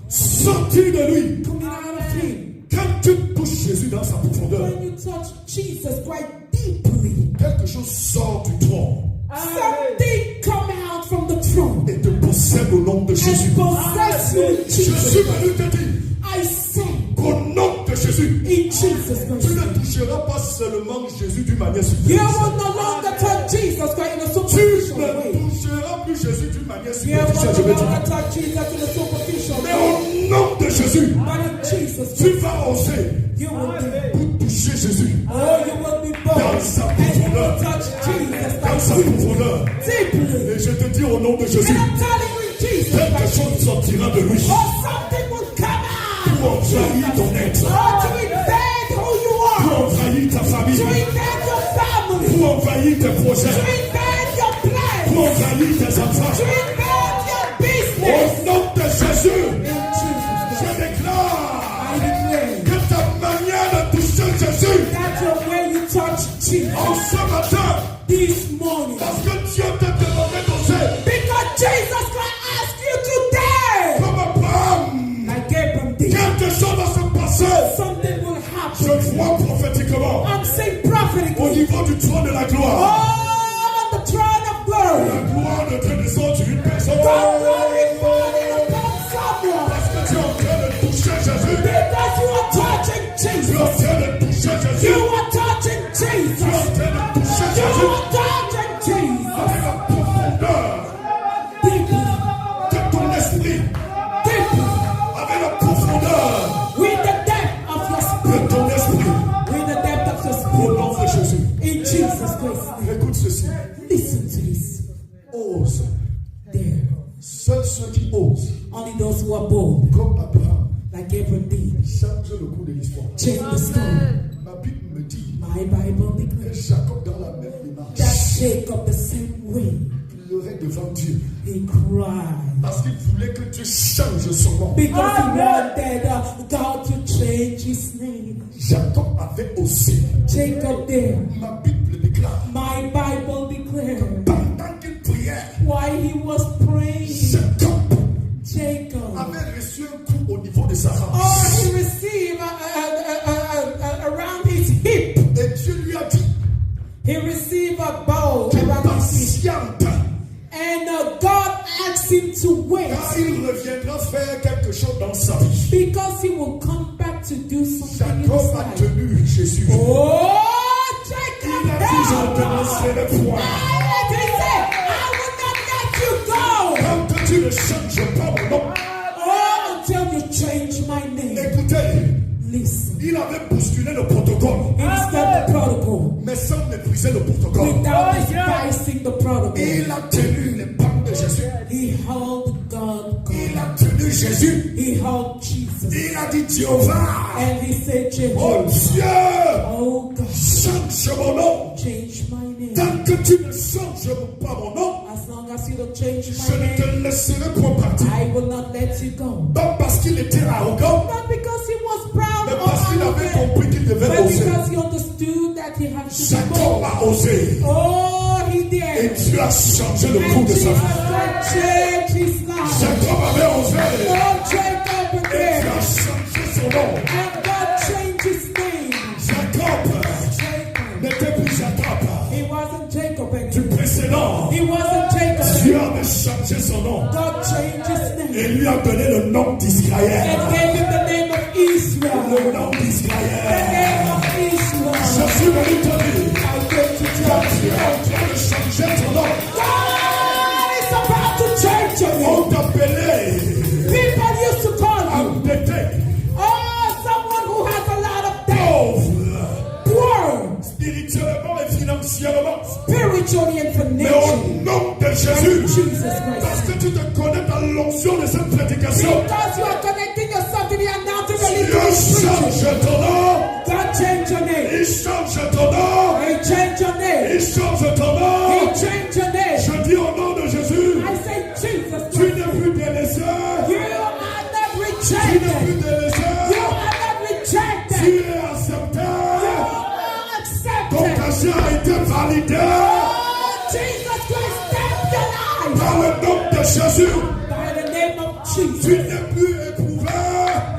C: Sorti de lui.
D: Coming out of him.
C: Quand tu touches Jésus dans sa profondeur,
D: When you touch Jesus Christ deeply,
C: quelque chose sort du trône
D: something come out from the throne
C: et te possède au nom de Jésus.
D: and possess you in
C: Je suis
D: Jesus.
C: venu te dire
D: I say
C: qu'au nom de Jésus,
D: in Jesus
C: tu
D: Christ.
C: ne toucheras pas seulement Jésus d'une manière
D: You
C: superficielle.
D: will no longer touch Jesus Christ in a
C: Tu
D: superficial
C: ne
D: way.
C: toucheras plus Jésus d'une manière
D: You will
C: superficielle, je
D: no
C: vais dire.
D: longer touch Jesus in a superficial
C: Mais
D: way.
C: au nom de Jésus,
D: But in Jesus
C: tu
D: Christ,
C: vas oser
D: you will be.
C: pour toucher Jésus
D: Oh, you will be bold.
C: dans sa
D: And you will
C: profondeur.
D: touch Jesus
C: Dans sa
D: Christ
C: profondeur.
D: deeply.
C: Et je te dis au nom de
D: And
C: Jésus,
D: I'm telling you, Jesus
C: quelque
D: Christ.
C: chose sortira de lui
D: Or something will come
C: pour
D: out.
C: envahir ton être,
D: Or to invade who you
C: pour
D: are.
C: envahir ta
D: To
C: famille,
D: invade your family.
C: pour envahir tes
D: To
C: projets,
D: invade your plans.
C: pour envahir tes enfants.
D: To invade your
C: Au
D: business.
C: nom de Jésus,
D: In Jesus
C: je
D: Christ,
C: déclare
D: I declare
C: que ta manière de toucher Jésus
D: that your way you touch Jesus
C: en ce matin,
D: this morning.
C: parce que Dieu te demandait d'oser,
D: Because Jesus Christ asked you today.
C: comme Abraham,
D: Like Abraham did.
C: quelque chose va se passer.
D: Something will
C: Je
D: happen.
C: vois prophétiquement
D: I'm saying
C: au
D: prophetically.
C: niveau du trône de la gloire.
D: Oh, the throne of glory.
C: La gloire de Dieu descend sur une personne.
D: God glory falling upon someone.
C: Parce que tu es en train de toucher Jésus.
D: Because you are touching
C: Tu es en
D: Jesus.
C: train de toucher Jésus.
D: You are touching
C: Tu es en
D: Jesus.
C: train de toucher
D: You
C: Jésus.
D: are touching Jesus.
C: Avec la profondeur
D: Deeply.
C: de ton esprit.
D: Deeply.
C: Avec la profondeur
D: With the depth of your
C: de
D: spirit.
C: ton esprit.
D: With the depth of your
C: Au
D: spirit.
C: nom de Jésus.
D: In Jesus Christ's name.
C: Écoute ceci.
D: Listen to this.
C: Ose.
D: There.
C: Seuls ceux qui osent,
D: Only those who are bold,
C: comme Abraham,
D: like Abraham did,
C: changent le cours de l'histoire.
D: change the story.
C: Ma Bible me dit
D: My Bible
C: que
D: declares
C: Jacob, dans la même démarche,
D: that Jacob, the same way,
C: pleurait devant Dieu.
D: he cried.
C: Parce qu'il voulait que Dieu change son nom.
D: Because he wanted God to change his name.
C: Jacob avait osé.
D: Jacob there.
C: Ma Bible déclare,
D: My Bible declared
C: pendant qu'il priait,
D: while he was praying,
C: Jacob
D: Jacob,
C: avait reçu un coup au niveau de sa
D: oh,
C: hanche.
D: he received around his hip.
C: Et Dieu lui a dit,
D: He received a bow
C: tu
D: around his hip.
C: patientes,
D: And God asked him to wait
C: car il reviendra faire quelque chose dans sa vie.
D: because he will come back to do something in his
C: Jacob a
D: life.
C: tenu Jésus.
D: Oh,
C: Il a
D: Jacob,
C: dit, je
D: no.
C: te laisserai le point.
D: He said, I will not let you go.
C: Tant que tu ne changes pas mon nom.
D: Oh, until you change my name.
C: Écoutez,
D: Listen.
C: il avait bousculé le protocole,
D: He stepped the protocol
C: mais sans mépriser le protocole.
D: without despising the protocol.
C: Il a tenu les pas de Jésus.
D: He held God.
C: Il a tenu Jésus.
D: He held Jesus.
C: Il a dit Jéhovah.
D: And he said,
C: Oh
D: Jehovah,
C: Dieu,
D: oh God,
C: change mon nom.
D: change my name.
C: Tant que tu ne changes pas mon nom,
D: As long as you don't change
C: je
D: my
C: ne
D: name,
C: te laisserai point partir.
D: I will not let you go.
C: Pas parce qu'il était arrogant,
D: Not because he was proud
C: mais
D: or
C: parce qu'il avait
D: arrogant,
C: compris qu'il devait
D: but
C: oser.
D: because he understood that he had to be
C: Jacob
D: bold.
C: a osé.
D: Oh, he
C: Et
D: did.
C: Dieu a changé le cours
D: And
C: de
D: Jesus
C: sa vie.
D: had changed his life.
C: Jacob avait osé.
D: Oh, Jacob
C: Et Dieu
D: did.
C: a changé son nom.
D: And God changed his name.
C: Jacob
D: Jacob
C: n'était
D: God changed his name
C: et lui a donné le nom d'Israël.
D: and gave him the name of Israel.
C: Le nom
D: The
C: d'Israël.
D: name of Israel.
C: Je suis venu te dire,
D: I came to
C: quand
D: tell
C: tu es
D: you.
C: en train de changer ton nom,
D: God is about to change your name.
C: on t'appelait
D: People used to call you,
C: endetté,
D: someone who has a lot of debt,
C: pauvre,
D: poor,
C: spirituellement et financièrement.
D: spiritually and
C: Mais
D: financially.
C: au nom de
D: In
C: Jésus,
D: Jesus
C: parce
D: Christ.
C: que tu te connais dans l'onction de cette prédication,
D: Because you are connecting yourself to the anointing of
C: Dieu
D: the preaching.
C: change ton nom,
D: God change your name.
C: il change ton nom,
D: He change your name.
C: il change ton
D: He
C: nom.
D: change your name.
C: Je dis au nom de Jésus,
D: I say Jesus
C: tu
D: Christ.
C: n'es plus délaissé,
D: You are not
C: tu n'es
D: rejected.
C: plus délaissé,
D: You are not
C: tu
D: rejected.
C: es accepté,
D: You are
C: ton
D: accepted.
C: cachet a été validé
D: Oh, Jesus Christ, stamp your life.
C: par le nom de Jésus.
D: By the name of
C: Tu
D: Jesus.
C: n'es plus éprouvé,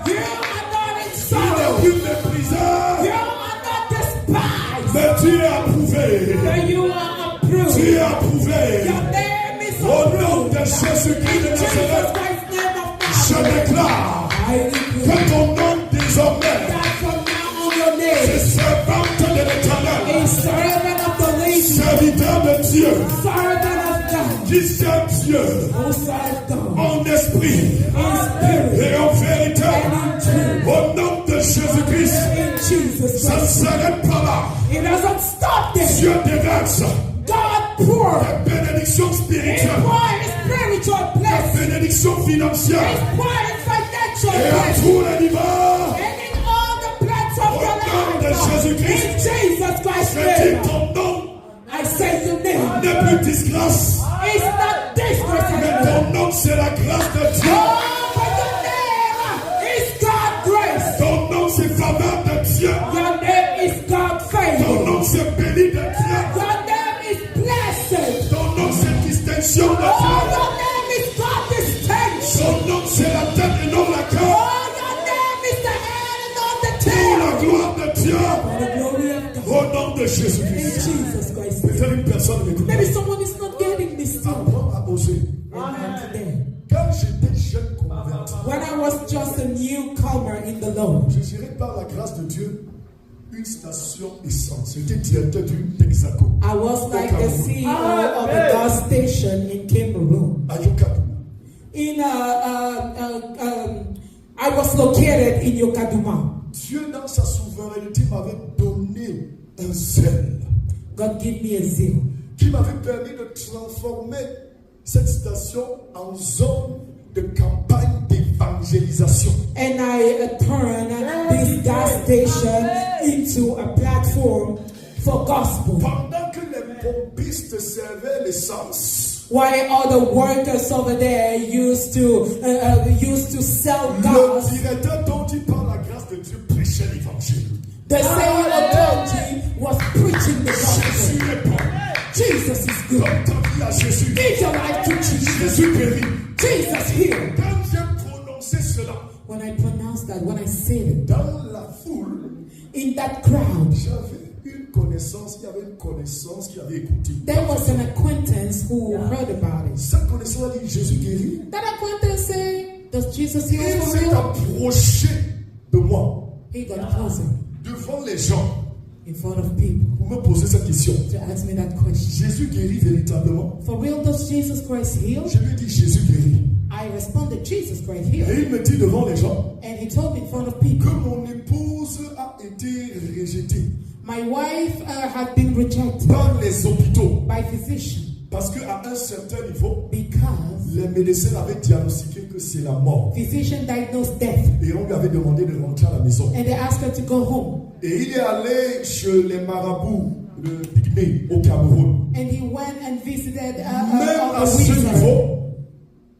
D: You are not in
C: tu n'es
D: sorrow.
C: plus méprisé,
D: You are not despised.
C: mais tu es approuvé,
D: But you are approved.
C: tu es approuvé.
D: Your name is
C: Au nom
D: approved.
C: de Jésus-Christ de
D: Jesus
C: Nazareth,
D: Christ's name of
C: je
D: Nazareth.
C: déclare
D: I declare
C: que ton nom désormais
D: that from now on your
C: est
D: name
C: servante de l'Éternel,
D: is servant of the lady,
C: serviteur de Dieu,
D: servant of God,
C: qui sert Dieu
D: who serves God
C: en esprit
D: in spirit
C: et en vérité.
D: and in truth.
C: Au nom de Jésus-Christ,
D: In Jesus
C: ça ne
D: Christ.
C: s'arrête pas là.
D: It doesn't stop there.
C: Dieu déverse
D: God pour
C: des bénédictions
D: His
C: spirituelles,
D: pour His spiritual
C: des
D: blessing.
C: bénédictions financières
D: His pour His financial
C: et à
D: blessing.
C: tous les niveaux.
D: And in all the plans of your
C: nom de
D: life.
C: Jésus-Christ.
D: In Jesus Christ's
C: Je dis
D: name.
C: ton nom
D: I say your name.
C: n'est plus disgrâce,
D: It's not disgrace
C: mais
D: anymore.
C: ton nom c'est la grâce de Dieu.
D: Oh, but your name is God grace.
C: Ton nom c'est faveur de Dieu.
D: Your name is God
C: Ton
D: favor.
C: nom c'est béni de Dieu.
D: Your name is blessed.
C: Ton nom c'est distinction de
D: Oh,
C: Dieu.
D: your name is God distinction.
C: Ton nom c'est la tête et non la
D: Oh,
C: queue.
D: your name is the head and not the
C: Pour
D: tail.
C: la gloire de Dieu.
D: For the glory of God.
C: Au nom de
D: In
C: Jésus-Christ.
D: Jesus Christ.
C: Peut-être une personne m'écoute.
D: Maybe someone is not getting this thing.
C: Apprends à oser.
D: Amen today.
C: Quand j'étais jeune converti,
D: When I was just a newcomer in the Lord,
C: je dirais par la grâce de Dieu une station essence. J'étais directeur du Texaco.
D: I was like the CEO of a gas station in Cameroon.
C: À Yokabou.
D: I was located in Yokaduma.
C: Dieu, dans sa souveraineté, m'avait donné un zèle
D: God gave me a zeal
C: qui m'avait permis de transformer cette station en zone de campagne d'évangélisation.
D: and I turned this gas station into a platform for gospel.
C: Pendant que les pompistes servaient l'essence,
D: While all the workers over there used to sell
C: le
D: gas,
C: directeur dont il par la grâce de Dieu prêchait l'évangile.
D: the same authority was preaching the
C: Jésus
D: gospel.
C: est bon.
D: Jesus is good.
C: Donne ta vie à Jésus.
D: Give your life to Jesus.
C: Jésus guérit.
D: Jesus healed.
C: Quand j'ai prononcé cela,
D: When I pronounced that, when I said it,
C: dans la foule,
D: in that crowd,
C: j'avais une connaissance, il y avait une connaissance qui avait écouté.
D: there was an acquaintance who heard about it.
C: Cette connaissance a dit Jésus guérit.
D: That acquaintance said, does Jesus heal
C: Il
D: for
C: s'est
D: real?
C: approché de moi
D: He got closer
C: devant les gens
D: in front of people
C: pour me poser cette question.
D: to ask me that question.
C: Jésus guérit véritablement?
D: For real, does Jesus Christ heal?
C: Je lui ai dit Jésus guérit.
D: I responded, Jesus Christ
C: Et
D: healed.
C: il me dit devant les gens
D: And he told me in front of
C: que
D: people,
C: mon épouse a été rejetée
D: my wife had been rejected
C: par les hôpitaux
D: by physicians
C: parce qu'à un certain niveau,
D: because
C: les médecins avaient diagnostiqué que c'est la mort.
D: physician diagnosed death.
C: Et on lui avait demandé de rentrer à la maison.
D: And they asked her to go home.
C: Et il est allé chez les marabouts de Pygmée au Cameroun.
D: And he went and visited
C: Même
D: all
C: à
D: the
C: ce
D: wizards.
C: niveau,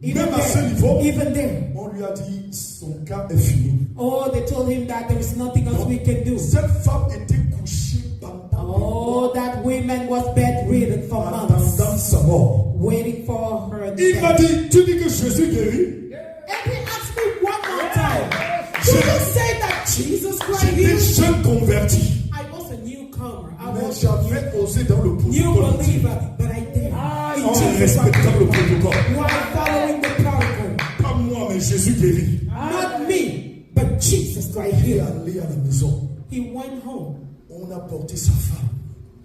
D: Even
C: même à ce
D: there,
C: niveau,
D: even there.
C: on lui a dit son cas est fini.
D: Oh, they told him that there is nothing else we can do.
C: Cette femme était couchée pendant
D: Oh, that woman was bedridden for months,
C: attendant sa mort.
D: waiting for her
C: Il m'a
D: death.
C: dit, tu dis que Jésus guérit?
D: And he asked me one more time, do you say that Jesus Christ
C: J'étais
D: heals?
C: jeune converti.
D: I was a newcomer. I
C: Mais
D: was a
C: j'avais osé dans le
D: new
C: protocole.
D: believer, but I did.
C: En tu
D: Jesus
C: respectes
D: Christ.
C: le protocole.
D: You are following the protocol.
C: Pas moi, mais Jésus guérit.
D: Not me, but Jesus Christ
C: Il est
D: healed.
C: allé à la maison.
D: He went home.
C: On a porté sa femme.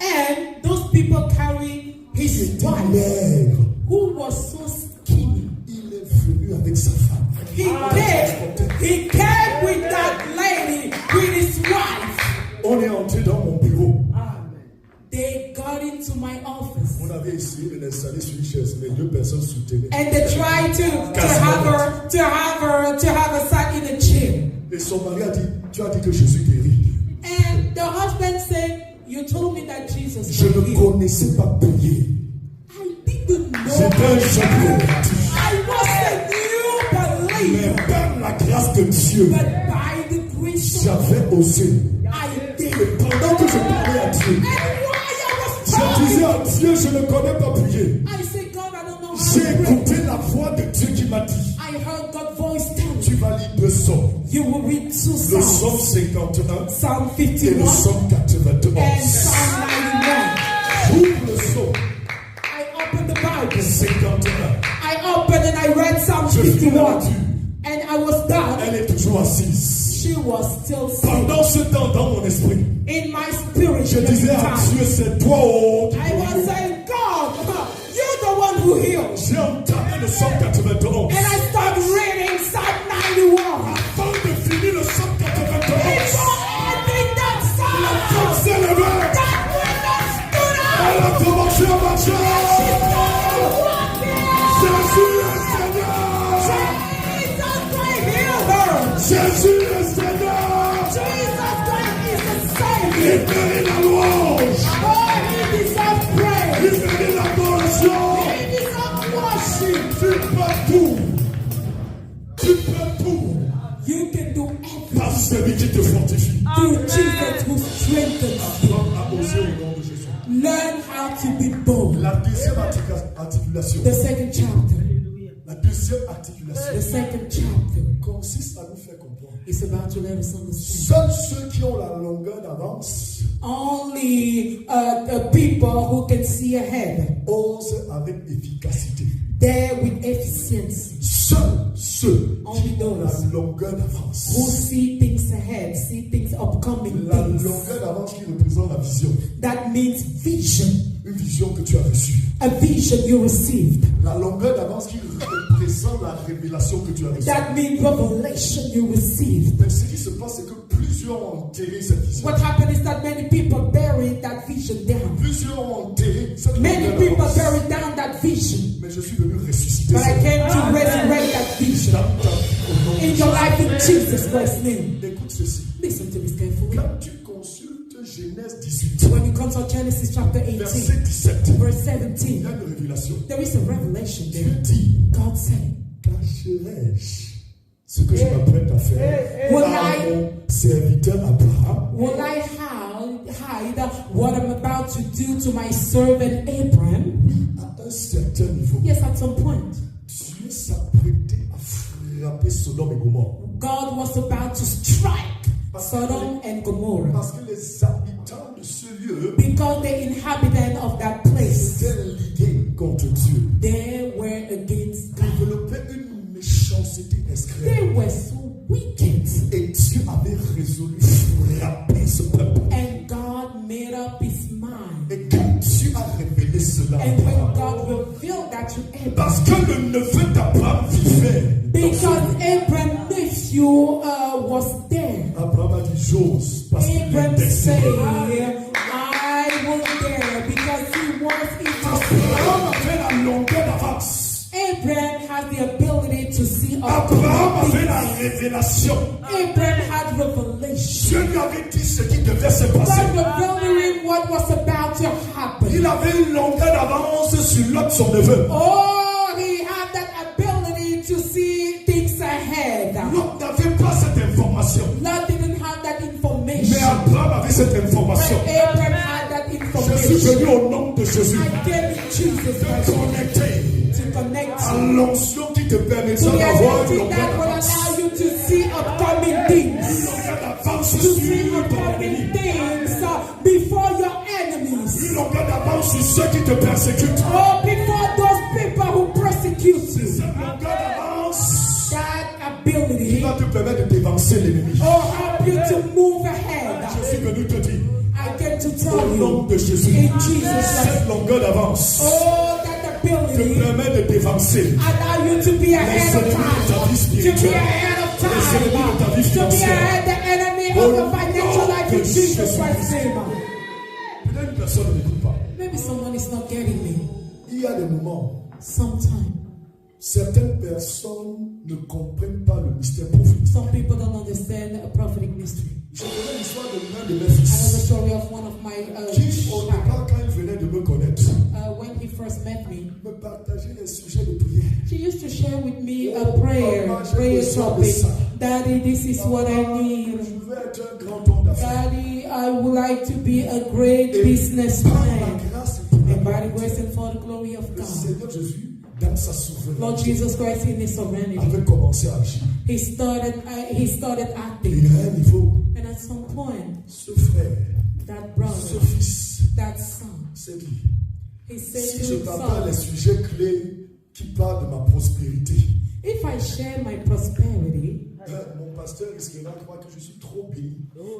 D: And those people carrying
C: Il
D: his
C: était
D: wife,
C: maigre.
D: who was so skinny.
C: Il est venu avec sa femme.
D: He came with that lady, with his wife.
C: On est entré dans mon bureau.
D: They got into my office.
C: On avait essayé de l'installer sur une chaise, mais deux personnes soutenaient.
D: And they tried to have her sat in a chair.
C: Et son mari a dit, tu as dit que Jésus guérit.
D: And the husband said, you told me that Jesus
C: Je
D: was
C: ne
D: healed.
C: connaissais pas prier.
D: I didn't know.
C: J'étais un jeune
D: I was a new
C: mais
D: believer.
C: par la grâce de Dieu,
D: But by the grace of
C: j'avais osé.
D: I did.
C: Et pendant que je parlais à Dieu,
D: And while I was
C: je disais
D: talking,
C: à Dieu, je ne connais pas prier.
D: I said, God, I don't know how
C: J'ai
D: to pray.
C: écouté la voix de Dieu qui m'a dit,
D: I heard God's voice tell me,
C: tu vas lire deux psaumes.
D: you will read two
C: Le psaume
D: Psalms,
C: 51
D: Psalm
C: et le
D: 51
C: psaume
D: and
C: 91.
D: Psalm 91.
C: J'ouvre le psaume
D: I opened the Bible.
C: 51.
D: I opened and I read Psalm
C: Je finis la
D: 51.
C: lecture.
D: And I was done.
C: Elle est toujours assise.
D: She was still sitting.
C: Pendant ce temps, dans mon esprit,
D: In my spirit,
C: je
D: at
C: disais
D: the
C: à
D: time,
C: Dieu, c'est toi, oh, qui
D: I was saying, God, you're the one who heals.
C: J'ai entamé le psaume 91.
D: And I started reading Psalm 91.
C: Avant de finir le psaume 91,
D: Before ending that
C: comme
D: psalm,
C: c'est le verre,
D: that woman stood
C: elle
D: up.
C: a commencé à marcher. Jésus est Seigneur.
D: Jesus Christ healed her.
C: Jésus est Seigneur.
D: Jesus Christ is the
C: Il
D: Savior.
C: mérite la louange.
D: Oh, he deserves
C: Il
D: praise.
C: mérite l'adoration.
D: He deserves worship.
C: Tu peux tout. Tu peux tout.
D: You can do everything
C: Par celui qui te fortifie.
D: through Jesus who strengthens you.
C: Apprends à oser au nom de Jésus.
D: Learn how to be bold.
C: La deuxième articulation.
D: The second chapter.
C: La deuxième articulation
D: The second chapter
C: consiste à nous faire comprendre.
D: is about to let us understand.
C: Seuls ceux qui ont la longueur d'avance
D: Only the people who can see ahead,
C: osent avec efficacité.
D: there with efficiency,
C: Seuls ceux
D: Only
C: qui ont la
D: those
C: longueur
D: who
C: d'avance.
D: see things ahead, see things upcoming,
C: La
D: things.
C: longueur d'avance qui représente la vision.
D: That means vision.
C: Une vision que tu as reçue.
D: A vision you received.
C: La longueur d'avance qui représente la révélation que tu as reçue.
D: That means revelation you received.
C: Mais ce qui se passe, c'est que plusieurs ont enterré cette vision.
D: What happened is that many people buried that vision down.
C: Plusieurs ont enterré cette
D: Many
C: longueur
D: people
C: d'avance.
D: buried down that vision.
C: Mais je suis venu ressusciter
D: But I
C: ça.
D: came to resurrect that vision
C: Dans ta vie, au nom de
D: in your life in Jesus Christ's name.
C: Écoute ceci.
D: Listen to this carefully.
C: Quand tu consultes Genèse 18,
D: When you consult Genesis chapter
C: verset
D: 18,
C: 17,
D: verse
C: il y
D: 17,
C: a une révélation.
D: there is a revelation
C: Dieu
D: there.
C: dit,
D: God said,
C: cacherai-je ce que je m'apprête à faire
D: Will
C: à
D: I-
C: mon serviteur Abraham?
D: will I hide what I'm about to do to my servant Abraham?
C: À un certain niveau,
D: Yes, at some point.
C: Dieu s'apprêtait à frapper Sodome et Gomorrhe.
D: God was about to strike Sodom and Gomorrah
C: Parce que les habitants de ce lieu
D: because the inhabitants of that place,
C: étaient ligués contre Dieu.
D: they were against God.
C: Développaient une méchanceté
D: They
C: extrême.
D: were so wicked.
C: Et Dieu avait résolu frapper ce peuple.
D: And God made up his mind.
C: Et quand Dieu a révélé cela, à
D: And when
C: Abraham,
D: God revealed that to Abraham,
C: parce que le neveu d'Abraham vivait dans
D: because
C: ce lieu,
D: Abraham's nephew was there,
C: Abraham a dit j'ose parce qu'il
D: Abraham
C: était
D: said,
C: Seigneur.
D: I will dare because he was in
C: Abraham avait la longueur d'avance.
D: Abraham had the ability to see
C: Abraham
D: upcoming
C: avait la
D: things.
C: révélation.
D: Abraham had revelation.
C: Dieu lui avait dit ce qui devait se passer.
D: God revealed him what was about to happen.
C: Il avait une longueur d'avance sur l'autre, son neveu.
D: Oh, he had that ability to see things ahead.
C: L'autre n'avait pas cette information.
D: Lot didn't have that
C: Mais
D: information.
C: Abraham avait cette
D: But
C: information.
D: Abraham had that
C: Je suis venu
D: information.
C: au nom de Jésus
D: I gave it Jesus
C: te
D: Christ
C: connecter
D: to connect
C: à
D: you
C: l'onction qui te
D: to
C: permettra
D: the
C: d'avoir une
D: anointing
C: longueur
D: that will
C: d'avance.
D: allow you to see upcoming things.
C: Une longueur d'avance
D: To see
C: sur ton
D: upcoming
C: ennemi.
D: things before your enemies.
C: Une longueur d'avance sur ceux qui te persécutent.
D: Oh, before those or help you to move ahead.
C: Je suis venu te dire,
D: I get to
C: au
D: tell
C: nom
D: you,
C: de Jésus,
D: in Jesus'
C: cette
D: name,
C: longueur d'avance
D: oh, that
C: te
D: ability
C: permet de t'avancer.
D: allow you to be ahead of
C: ennemis de ta
D: time,
C: vie
D: to be
C: spirituelle,
D: ahead of
C: les ennemis de ta vie
D: time, to be
C: financière.
D: ahead the enemy of your financial life in Jesus Christ's name.
C: Peut-être une personne ne m'écoute pas.
D: Maybe someone is not getting me.
C: Il y a des moments,
D: Sometimes
C: certaines personnes ne comprennent pas le mystère prophétique.
D: some people don't understand a prophetic mystery.
C: Je connais l'histoire de l'un de mes
D: I know the
C: fils
D: story of one of my
C: qui, au
D: child.
C: départ, quand il venait de me connaître,
D: When he first met me,
C: me partageait les sujets de prière.
D: she used to share with me a prayer topic. Daddy, this is what I need.
C: Je veux être un grand homme d'affaires.
D: Daddy, I would like to be a great
C: Par
D: businessman.
C: la grâce et pour
D: And by
C: la
D: the grace and for the glory of
C: le
D: God,
C: Seigneur Jésus, dans sa
D: Lord
C: souveraineté,
D: Jesus Christ in His serenity,
C: avait commencé à agir.
D: He started
C: Et
D: acting.
C: à un niveau,
D: And at some point,
C: ce frère,
D: that
C: ce
D: brother,
C: fils,
D: that son,
C: s'est dit,
D: he said
C: si
D: to
C: je
D: his
C: partage les
D: son,
C: sujets clés qui parlent de ma prospérité,
D: if I share my prosperity,
C: mon pasteur risquera de croire que je suis trop béni.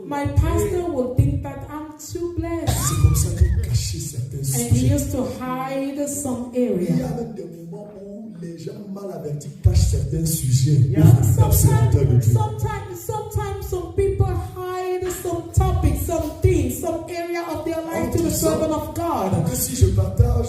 D: my pastor will think that I'm too blessed.
C: C'est comme ça qu'il cachait certains
D: And he
C: sujets.
D: used to hide some
C: Il y
D: area.
C: a même des moments où les gens mal avertis cachent certains sujets aux véritables serviteurs de Dieu.
D: Sometimes some people hide some topics, some things, some area of their life to the servant of God.
C: Que si je partage,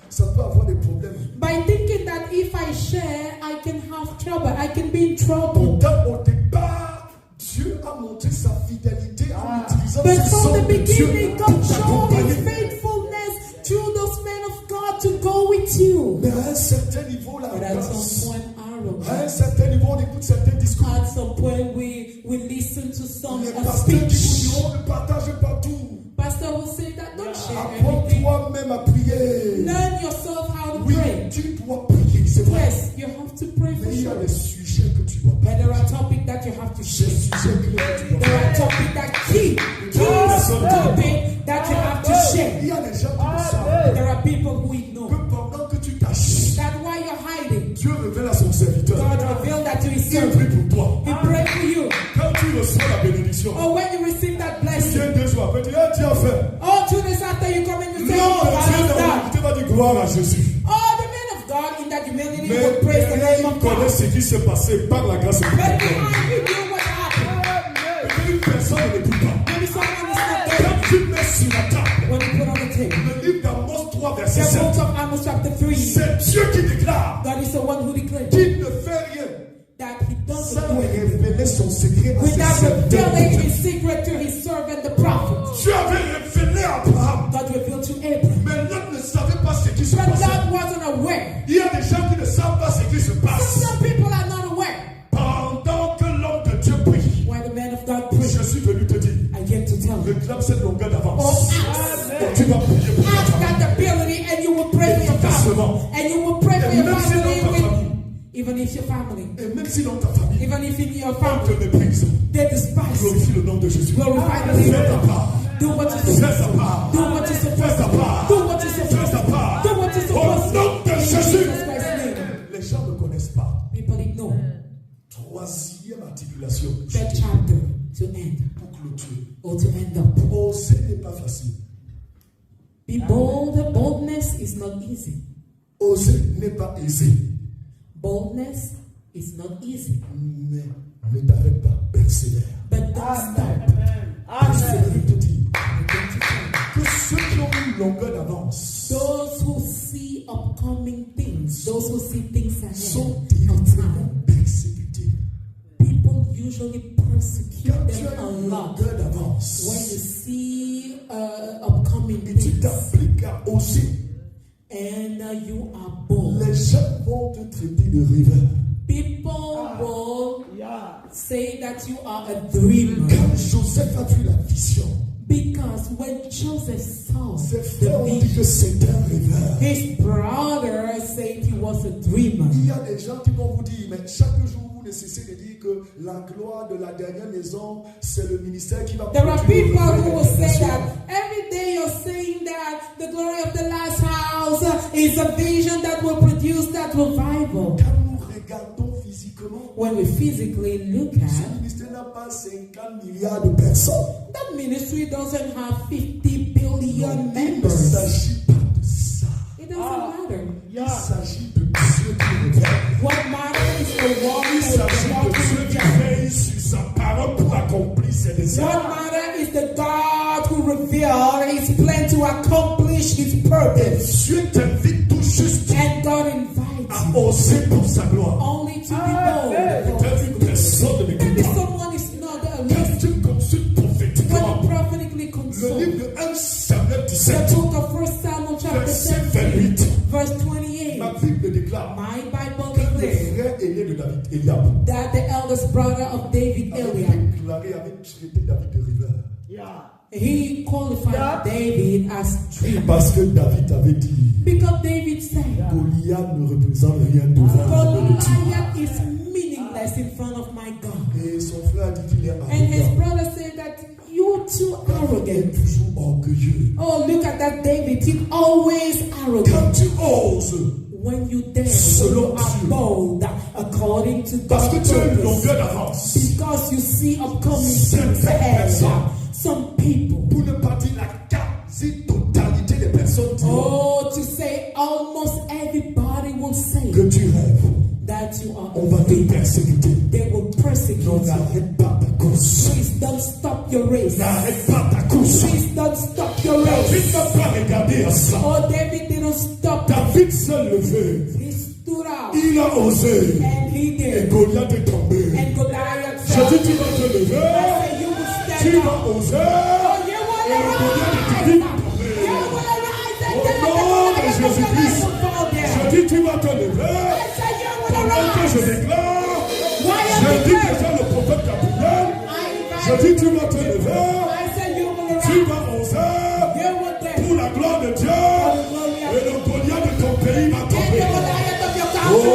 C: ça peut avoir des problèmes.
D: By thinking that if I share, I can have trouble, I can be in trouble.
C: Pourtant, au départ, Dieu a montré sa fidélité en utilisant
D: But
C: ces
D: from
C: hommes
D: the
C: de Dieu
D: beginning,
C: pour
D: God showed
C: t'accompagner.
D: His faithfulness through those men of God to go with you.
C: Mais à un certain niveau, la
D: But at
C: grâce,
D: some point,
C: à un
D: arrogance.
C: certain niveau, on écoute certains discours.
D: At some point, we listen to some
C: Les pasteurs qui vous
D: speech.
C: diront ne partage pas tout.
D: Pastor will say that don't share everything.
C: Apprends toi-même à prier.
D: Learn yourself how to
C: Oui,
D: pray.
C: tu dois prier, c'est vrai.
D: Yes, you have to pray for
C: Mais il y a
D: sure.
C: des sujets que tu dois
D: But there are
C: partager.
D: topics that you have to
C: Des
D: share.
C: sujets que tu dois
D: There are
C: partager.
D: topics that key topic that you have to
C: Il
D: share.
C: y a des gens qui le savent.
D: There are people who ignore
C: Que pendant que tu caches,
D: that while you're hiding,
C: Dieu révèle à son serviteur.
D: God revealed that to His
C: Il
D: servant.
C: prie pour toi.
D: He prayed for you.
C: Quand tu reçois la bénédiction,
D: Or when you receive that
C: tu
D: blessing,
C: viens 2 jours après, tu dis, ah, tu as fait.
D: oh, 2 days after you come and you say,
C: Non,
D: oh,
C: Dieu
D: God
C: dans
D: has done.
C: l'humilité va dire gloire à Jésus.
D: Oh, the man of God in that humility
C: Mais
D: will praise the name
C: il
D: of
C: connaît
D: God.
C: ce qui s'est passé par la grâce de
D: But
C: Dieu.
D: behind you knew what happened.
C: Et une personne ne l'écoute pas.
D: Maybe someone is not
C: Quand
D: there.
C: tu mets sur la table
D: When you put on the table.
C: le livre d'Amos 3, verset
D: The
C: 7,
D: book of Amos chapter 3.
C: c'est Dieu qui déclare
D: God is the one who declared
C: qu'il ne fait rien
D: that He doesn't
C: sans
D: do anything
C: révéler son secret à ses
D: without revealing
C: serviteurs.
D: His secret to His servant, the prophet.
C: Dieu avait révélé à Abraham,
D: God revealed to Abraham.
C: mais l'homme ne savait pas ce qui se
D: But
C: passait.
D: God wasn't aware.
C: Il y a des gens qui ne savent pas ce qui se passe.
D: Some people are not aware.
C: Pendant que l'homme de Dieu prie,
D: While the man of God prays,
C: je suis venu te dire,
D: I came to tell you.
C: réclame cette longueur
D: Oh,
C: d'avance.
D: ask.
C: Et tu vas prier pour ta
D: Ask
C: famille.
D: that ability and you will pray for your family. And you will pray for your family with, even if your family,
C: Et même si dans ta famille,
D: even if in your
C: on
D: family,
C: te méprise,
D: they despise you.
C: glorifie le nom de Jésus.
D: Glorify the name
C: Fais
D: of
C: ta
D: God.
C: part.
D: Do what you're
C: Fais
D: supposed
C: ta
D: to.
C: part.
D: Do what you're supposed
C: Fais ta
D: to.
C: part.
D: Do what you're
C: Fais
D: supposed
C: ta
D: to.
C: part.
D: Do what you're supposed
C: Au nom
D: to.
C: de
D: In
C: Jésus.
D: Jesus Christ's name.
C: Les gens ne connaissent pas.
D: People ignore.
C: Troisième articulation.
D: That chapter to end
C: Pour clôturer.
D: or to end up.
C: Oser n'est pas facile.
D: Be bold. Boldness is not easy.
C: Oser n'est pas aisé.
D: Boldness is not easy.
C: Mais ne t'arrête pas. Persévère.
D: But don't stop.
C: Persévère, te dit
D: I'm going to tell you.
C: que ceux qui ont une longueur d'avance
D: Those who see upcoming things, those who see things
C: sont
D: ahead of
C: directement
D: time,
C: persécutés.
D: people usually persecute
C: Quand tu
D: them
C: as
D: a
C: une
D: lot.
C: longueur d'avance,
D: When you see upcoming
C: et tu
D: things
C: t'appliques à oser,
D: and you are bold,
C: les gens vont te traiter de rêveur.
D: people will say that you are a dreamer.
C: Quand Joseph a vu la vision,
D: Because when Joseph saw
C: ses
D: the
C: frères ont dit
D: vision,
C: que c'est un rêveur.
D: his brother said he was a dreamer.
C: Il y a des gens qui vont vous dire, mais chaque jour vous ne cessez de dire que la gloire de la dernière maison, c'est le ministère qui va
D: There are
C: produire
D: people
C: le
D: who will
C: réveil
D: say
C: international.
D: that every day you're saying that the glory of the last house is a vision that will produce that revival.
C: Quand nous regardons physiquement,
D: When we physically look
C: ce
D: at,
C: ministère n'a pas pas 50 milliards de personnes.
D: That ministry doesn't have 50 billion
C: Il ne
D: members.
C: s'agit pas de ça.
D: It doesn't matter.
C: Il s'agit de Dieu qui revient.
D: What matters is the one
C: Il s'agit de Dieu qui
D: who
C: veille sur sa parole pour accomplir ses désirs.
D: What matters is the God who revealed His plan to accomplish His purpose.
C: Dieu t'invite tout juste
D: And God invites
C: à
D: you
C: oser pour sa gloire.
D: only to be bold.
C: Peut-être une personne ne
D: Maybe
C: m'écoute pas.
D: someone is not
C: Quand
D: listening.
C: tu consultes prophétiquement
D: When prophetically
C: le
D: consult,
C: livre de 1 Samuel
D: the
C: 17,
D: book of 1 Samuel chapter
C: verset
D: 17,
C: 28,
D: verse 28,
C: ma Bible déclare
D: my Bible
C: que le
D: declares
C: frère aîné de David, Eliab,
D: that the eldest brother of David,
C: avait
D: Eliab,
C: déclaré, avait traité David de rêveur.
D: he qualified David as dreamer.
C: Parce que David avait dit,
D: Because David said,
C: Goliath ne représente rien devant l'armée de Dieu.
D: Goliath is meaningless in front of my God.
C: Et son frère a dit qu'il est
D: And his
C: arrogant.
D: brother said that you're too
C: Il est
D: arrogant.
C: toujours orgueilleux.
D: Oh, look at that David. He's always
C: Quand
D: arrogant.
C: tu oses,
D: When you dare, when
C: Selon
D: you are
C: Dieu.
D: bold, according to
C: parce que
D: God's
C: tu as une
D: purpose,
C: longueur d'avance,
D: because you see upcoming
C: Certaines
D: things ahead.
C: personnes.
D: Some people,
C: pour ne pas dire la quasi-totalité des personnes diront
D: oh, to say almost everybody will say
C: que tu rêves.
D: that you are
C: On va te
D: afraid.
C: persécuter.
D: They will persecute
C: Non,
D: you.
C: n'arrête pas ta course.
D: Please don't stop your race.
C: N'arrête pas ta course.
D: Please don't stop your
C: David
D: race.
C: n'a pas regardé à ça.
D: Oh, David didn't stop.
C: David s'est levé.
D: He stood out
C: Il a osé.
D: and he
C: Et
D: did.
C: Goliath est tombé.
D: And Goliath
C: Je
D: fell.
C: dis, tu vas te lever.
D: I say, you will
C: Tu
D: stand
C: vas
D: up.
C: oser.
D: Oh, you will
C: Et Goliath est
D: arise.
C: vite
D: You
C: tombé.
D: will arise and
C: Au
D: then
C: nom de
D: Goliath
C: Jésus-Christ.
D: will fall
C: Je
D: down.
C: dis, tu vas te lever.
D: I say, you will
C: Pendant que je
D: arise.
C: déclare,
D: Why
C: je
D: are
C: dis
D: you there?
C: déjà le prophète Gabriel.
D: I
C: Je
D: invite
C: dis, tu vas te lever.
D: I say, you will
C: Tu
D: arise.
C: vas oser.
D: You will dance.
C: Pour la gloire de Dieu. Et le Goliath de ton pays va
D: And the
C: tomber.
D: Goliath of your
C: Oh,
D: country.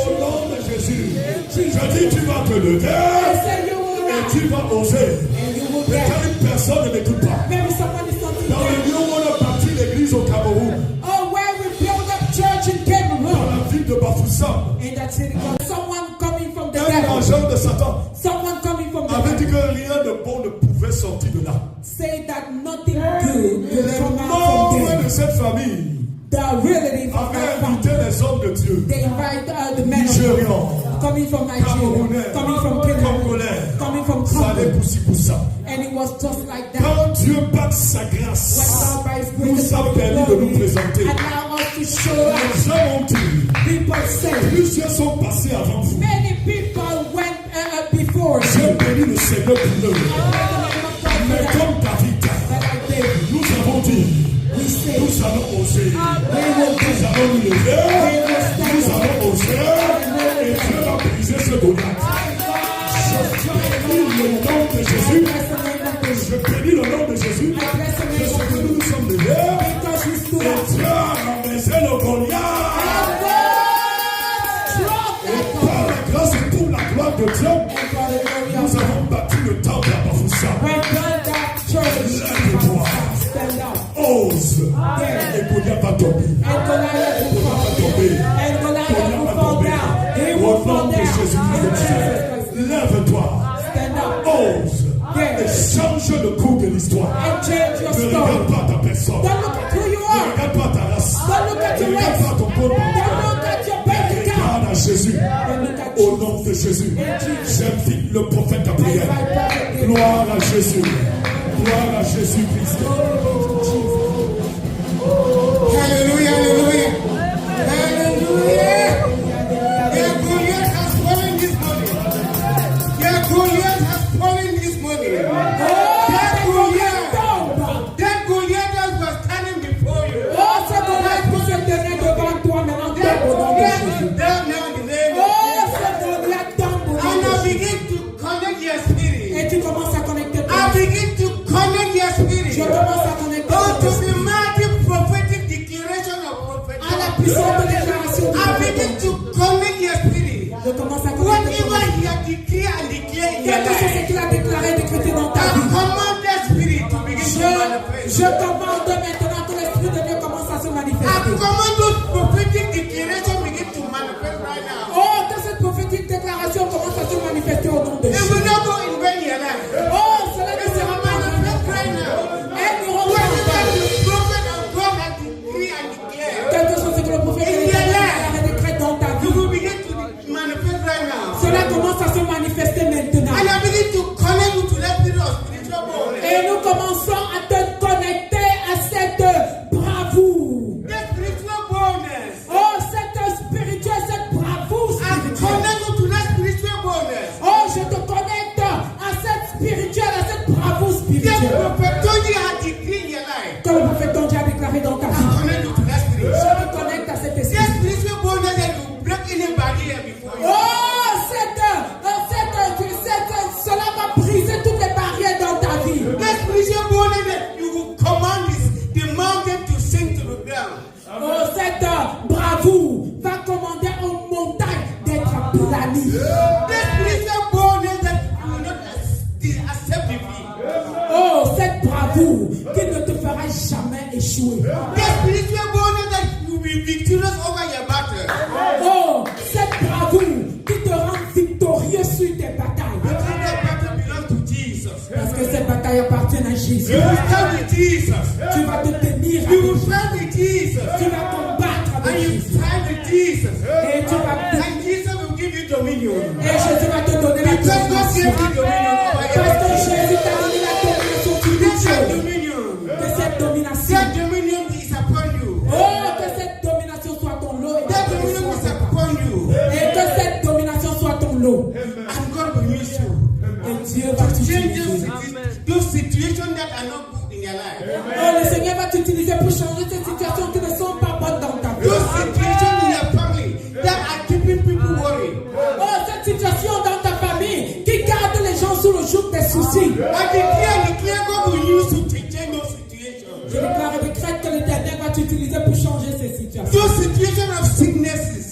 C: au nom de Jésus. Je dis, tu vas te lever.
D: I say, you will
C: Et
D: arise.
C: tu vas oser.
D: And you will
C: Mais
D: dance.
C: quand une personne ne m'écoute pas,
D: Maybe someone is not
C: dans le
D: there.
C: lieu où on a bâti l'église au Cameroun,
D: Oh, where we build up church in
C: dans
D: Cameroon.
C: la ville de Bafoussam,
D: In that city, someone coming from the
C: un
D: devil.
C: agent de Satan
D: Someone coming from the
C: avait dit
D: devil.
C: que rien de bon ne pouvait sortir de là.
D: Say that nothing good
C: Et
D: will
C: les
D: come out
C: membres
D: from
C: de
D: them.
C: cette famille
D: The relatives of
C: avaient
D: that
C: invité
D: family.
C: les hommes de Dieu,
D: They invite the men of
C: Nigérians,
D: God coming from
C: Camerounais,
D: Nigeria, coming from Cameroon,
C: Congolais,
D: coming from
C: Salé
D: Congo.
C: Poussi Poussa.
D: And it was just like that.
C: Quand Dieu bat sa
D: When
C: grâce,
D: God by His
C: nous
D: grace
C: a permis de nous présenter.
D: allow us to show
C: Les
D: us.
C: gens ont dit,
D: People say
C: plusieurs sont passés avant vous.
D: many people went before
C: J'ai
D: you.
C: béni le Seigneur pour eux. Mais comme David, nous avons dit,
D: We say
C: nous allons oser. Nous allons nous lever. Nous allons oser. Et Dieu va briser ce Goliath. Je bénis le nom de Jésus. Je bénis le nom de Jésus. Parce que nous nous sommes levés.
D: because we stood
C: Et
D: up.
C: Dieu a ramassé le Goliath. Et par la grâce et pour la gloire de Dieu, nous avons battu le temple à Bafoussa. Ose. Et Goliath va tomber. Goliath va tomber. Goliath va tomber. Au nom de Jésus-Christ de Nazareth, lève-toi. Ose. Et change le cours de l'histoire. Ne regarde pas ta personne. Ne regarde pas ta race. Ne regarde pas ton compte bancaire. Regarde à Jésus. Au nom de Jésus. J'invite le prophète Gabriel. Gloire à Jésus. Gloire à Jésus-Christ.
E: Hallelujah, hallelujah. Hallelujah. Their Goliath has fallen this morning. Their Goliath has fallen this morning. That Goliath that was standing before you. Down now in the name of and I begin to connect your spirit.
D: Et tu commences à connecter ton
E: I begin to connect your spirit.
D: Je commence à connecter
E: Oh,
D: ton
E: to
D: esprit.
E: the mighty prophetic declaration of prophet.
D: À la puissante déclaration du
E: I begin
D: prophète.
E: to connect your spirit.
D: Je commence à connecter ton
E: Whatever
D: esprit.
E: he has declared and declared in your
D: Quelque chose
E: life,
D: qu'il a déclaré, décrété dans ta
E: I
D: vie.
E: command that spirit to begin to manifest.
D: Je commande maintenant que l'Esprit de Dieu commence à se
E: I
D: manifester.
E: command those prophetic declarations begin to manifest right now.
D: Oh, que cette prophétique déclaration commence à se manifester au nom de
E: And
D: Jésus.
E: we not go in
D: Et nous commençons à te connecter à cette bravoure.
E: The spiritual boldness.
D: Oh, cette spirituelle, cette bravoure
E: I'm
D: spirituelle.
E: connected to that spiritual boldness.
D: Oh, je te connecte à cette spirituelle, à cette bravoure
E: The
D: spirituelle.
E: prophet Tony had decreed in your life.
D: Que le prophète Tony a déclaré dans ta vie.
E: I'm connected to that spirit.
D: Je me connecte à cet
E: The
D: esprit.
E: spiritual boldness that will break any barrier before you.
D: Cela va briser toutes les barrières dans ta vie.
E: The spiritual boldness that you will command the mountain to sink to the ground.
D: Oh, cette bravoure va commander aux montagnes d'être aplanies.
E: The spiritual boldness that you will not accept defeat.
D: Oh, cette bravoure qui ne te fera jamais échouer.
E: The spiritual boldness that you will be victorious over your battle.
D: Oh, cette bravoure qui te rend victorieux sur tes batailles.
E: Because that battle belongs to Jesus.
D: Parce que cette bataille appartient à Jésus.
E: You will stand with Jesus.
D: Tu vas te tenir
E: You will
D: avec Jésus.
E: fight with Jesus.
D: Tu vas combattre
E: And
D: avec
E: you
D: Jésus.
E: fight with Jesus.
D: Et tu vas
E: And Jesus will give you dominion.
D: Et Jésus va te donner la
E: Because God gave
D: domination.
E: you dominion over
D: Parce que
E: everything.
D: Jésus t'a donné la domination sur toutes
E: That
D: choses.
E: dominion.
D: Que cette domination.
E: That dominion is upon you.
D: Oh, que cette domination soit ton lot. Et
E: That
D: que
E: dominion is
D: soit-
E: upon you.
D: et que cette domination soit ton lot.
E: And God will use you.
D: Et Dieu va
E: Change
D: t'utiliser.
E: those situations that are not good in your life.
D: Oh, le Seigneur va t'utiliser pour changer ces situations qui ne sont pas bonnes dans ta vie.
E: Those situations in your family that are keeping people worried.
D: Oh, cette situation dans ta famille qui garde les gens sous le joug des soucis.
E: I declare God will use you to change those situations.
D: Je déclare et décrète que l'Éternel va t'utiliser pour changer ces situations.
E: Those situations of sicknesses.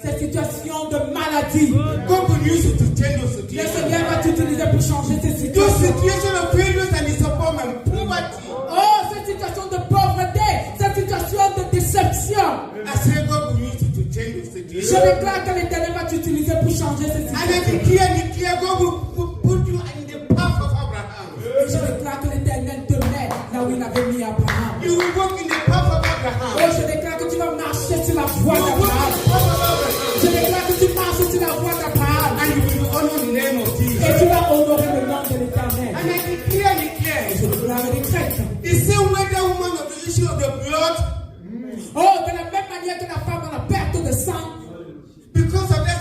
D: Ces situations de maladie.
E: God will use you to change those
D: Le
E: situations.
D: Seigneur va t'utiliser pour changer ces
E: Those
D: situations.
E: situations of failures and disappointment, poverty.
D: Oh, cette situation de pauvreté, cette situation de déception.
E: I say God will use you to change those
D: Je
E: situations.
D: déclare que l'Éternel va t'utiliser pour changer ces
E: And I
D: situations.
E: declare God will put you in the path of Abraham.
D: Et je déclare que l'Éternel te met là où il avait mis Abraham.
E: You will walk in the path of
D: Oh,
E: Abraham.
D: je déclare que tu vas marcher sur la voie
E: You will walk
D: d'Abraham.
E: in the path of Abraham.
D: Je déclare que tu marches sur la voie d'Abraham.
E: And you will honor the name of Jesus.
D: Et tu vas honorer le nom de l'Éternel.
E: And I declare.
D: Je déclare et décrète.
E: The same way that woman of the issue of the blood,
D: Oh, de la même manière que la femme a la perte de sang,
E: because of that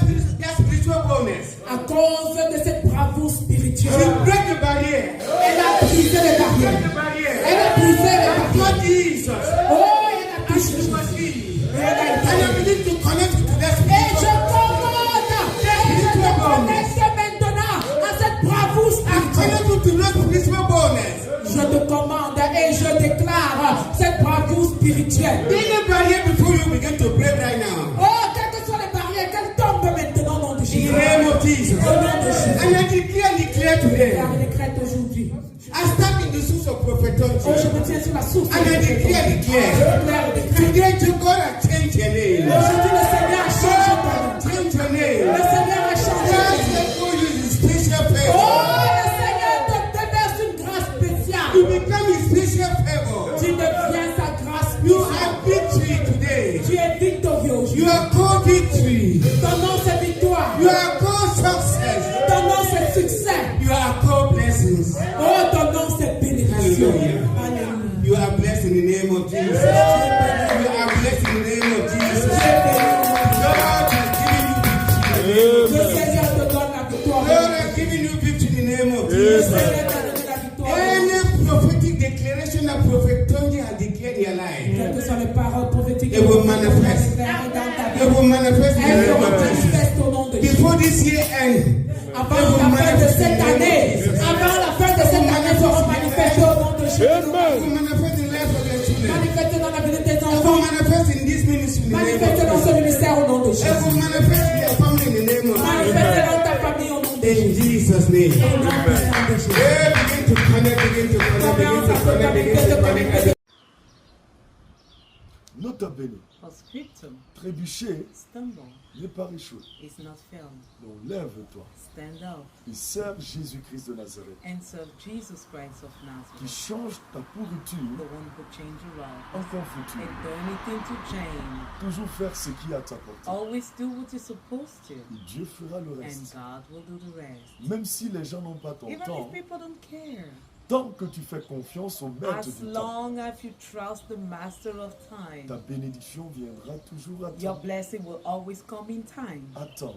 E: spiritual boldness,
D: à cause de cette bravoure
E: she
D: spirituelle,
E: break the barrier.
D: elle a brisé les barrières.
E: Break the barrier.
D: Elle a brisé les barrières.
E: God Jesus.
D: Oh, elle a
E: And
D: touché.
E: she was healed.
D: Et elle a été.
E: And I begin to connect to that
D: Et je
E: spiritual.
D: commande, et je me connecte maintenant à cette bravoure
E: I'm
D: spirituelle.
E: connected to that spiritual boldness.
D: Je te commande et je déclare cette bravoure spirituelle.
E: Any barrier before you begin to break right now.
D: Oh, quelles que soient les barrières, qu'elles tombent maintenant au nom de
E: In
D: Jésus.
E: the name of Jesus.
D: Au nom de Jésus.
E: And I declare today.
D: Car il décrète aujourd'hui.
E: I stand in the source of prophet
D: Oh, je
E: Tonji.
D: me tiens sur la source.
E: And I declare.
D: Je déclare et décrète.
E: Today, God has changed your name.
D: Aujourd'hui, le Seigneur a changé ton nom.
E: Change your
D: Le
E: name.
D: Seigneur a changé ton nom.
E: Just go use his special
D: Oh,
E: favor.
D: le Seigneur te déverse une grâce spéciale.
E: You become his special favor.
D: Tu deviens sa grâce
E: You
D: spéciale.
E: have victory today.
D: Tu es victorieux aujourd'hui.
E: You are called victory.
D: Ton nom c'est victoire.
E: You are called success.
D: Ton nom c'est succès.
E: You are called blessings.
D: Oh, ton nom c'est bénédiction.
E: Hallelujah.
D: Alléluia.
E: You are blessed in the name of Jesus. You are blessed in the name of Jesus. God has given you victory.
D: Le Seigneur te donne la victoire.
E: God has given you victory in the name of
D: Le
E: Jesus.
D: Seigneur t'a donné la victoire.
E: Any prophetic declaration that Prophet Tony has declared in your life,
D: Quelles que soient les paroles prophétiques
E: It will manifest.
D: dans ta
E: it
D: vie,
E: will manifest in the
D: elles
E: name
D: seront
E: of Jesus.
D: manifestes au nom de Jésus.
E: Before this year ends,
D: Avant la fin de cette année, avant la fin de cette année, seront manifestés au nom de Jésus.
E: it will manifest in the life of your children.
D: Manifestés dans la vie de tes
E: It will
D: enfants.
E: manifest in this ministry in the name
D: Manifestés dans
E: of
D: ce
E: Jesus.
D: ministère au nom de
E: It
D: Jésus.
E: will manifest in your family in the name of
D: Manifestés
E: Jesus.
D: dans ta famille au nom de
E: In
D: Jésus.
E: Jesus' name.
D: Au nom puissant de Jésus.
E: Hey, begin to connect, begin to connect, begin to connect, begin to connect.
A: Nota bene,
F: Postscriptum,
A: trébucher
F: stumble,
A: n'est pas échoué.
F: is not failed.
A: Donc lève-toi
F: Stand up
A: et serve Jésus-Christ de Nazareth,
F: and serve Jesus Christ of
A: qui
F: Nazareth,
A: change ta
F: the
A: pourriture
F: one who changed your life.
A: en ton futur.
F: And do anything to change.
A: Toujours faire ce qui est à ta portée.
F: Always do what you're supposed to,
A: Et Dieu fera le
F: and
A: reste.
F: God will do the rest.
A: Même si les gens n'ont pas ton
F: Even
A: temps,
F: if people don't care,
C: Tant que tu fais confiance au maître
F: As
C: du temps,
F: long as you trust the master of time,
C: ta bénédiction viendra toujours à
F: your
C: temps.
F: blessing will always come in time.
C: Attends,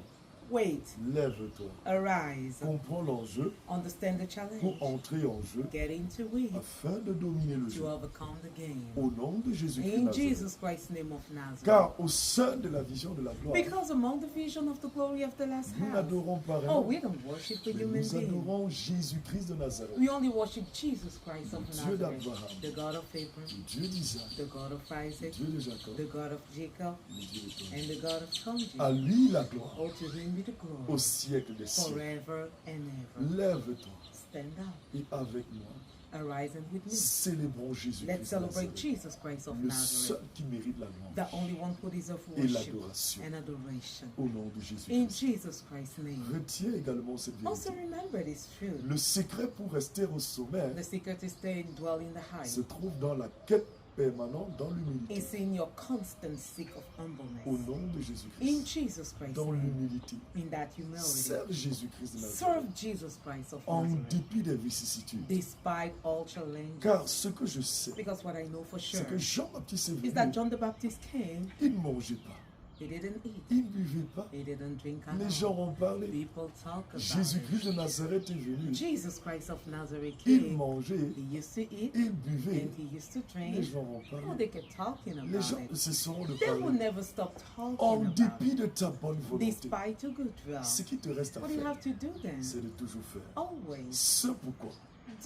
F: Wait,
C: lève-toi,
F: arise,
C: comprends l'enjeu
F: understand the
C: pour
F: challenge,
C: entrer en jeu
F: get into it
C: afin de dominer le
F: to
C: jeu.
F: overcome the game.
C: Au nom de Jésus-Christ
F: In
C: Nazareth.
F: Jesus Christ's name of Nazareth.
C: Car au sein de la vision de la gloire,
F: Because among the vision of the glory of the last
C: nous
F: house,
C: n'adorons pas
F: oh,
C: rien,
F: we don't worship the
C: mais
F: human
C: nous
F: being.
C: adorons Jésus-Christ de Nazareth,
F: We only worship Jesus Christ of
C: Dieu
F: Nazareth,
C: d'Abraham,
F: the God of Abraham,
C: le Dieu d'Isaac,
F: the God of Isaac,
C: le Dieu de Jacob,
F: the God of Jacob,
C: le Dieu de Tom.
F: and the God of Tonji.
C: À lui la gloire,
F: Oh, to him be the
C: au
F: glory
C: siècle des siècles.
F: forever and ever.
C: Lève-toi
F: Stand up,
C: et avec moi,
F: arise and with me.
C: célébrons Jésus-Christ
F: Let's
C: de
F: celebrate
C: Nazareth,
F: Jesus Christ of
C: le seul
F: Nazareth,
C: qui mérite la louange.
F: the only one who deserves
C: Et
F: worship
C: l'adoration.
F: and adoration.
C: Au nom de
F: In
C: Jésus-Christ.
F: Jesus Christ's name.
C: Retiens également cette
F: Also
C: vérité.
F: remember this truth.
C: Le secret pour rester au sommet
F: The secret is staying dwell in the high.
C: se trouve dans la quête permanente dans l'humilité.
F: It's in your constant seek of
C: Au
F: humbleness.
C: nom de
F: In
C: Jésus-Christ.
F: Jesus Christ's
C: Dans
F: name.
C: l'humilité.
F: In that humility.
C: Serve Jésus-Christ de
F: Serve
C: Nazareth.
F: Jesus Christ of
C: En
F: Nazareth.
C: dépit des vicissitudes.
F: Despite all challenges.
C: Car ce que je sais,
F: Because what I know for sure
C: c'est que Jean-Baptiste est
F: is that
C: venu.
F: John the Baptist came,
C: Il ne mangeait pas.
F: he didn't eat,
C: Il ne buvait pas.
F: he didn't drink at
C: Les gens
F: all.
C: ont parlé.
F: People talk about
C: Jésus-Christ de
F: it.
C: Nazareth est venu.
F: Jesus Christ of Nazareth
C: Il
F: came,
C: mangeait.
F: he used to eat,
C: Il buvait.
F: and he used to
C: Les
F: drink.
C: gens ont
F: Oh,
C: parlé.
F: they kept talking
C: Les
F: about
C: gens
F: it.
C: ne cesseront de
F: They will
C: parler.
F: never stop
C: En
F: talking about
C: dépit
F: it.
C: de ta bonne volonté,
F: Despite your good will.
C: ce qui te reste à
F: What do you
C: faire,
F: have to do then?
C: c'est de toujours faire.
F: Always
C: Ce pourquoi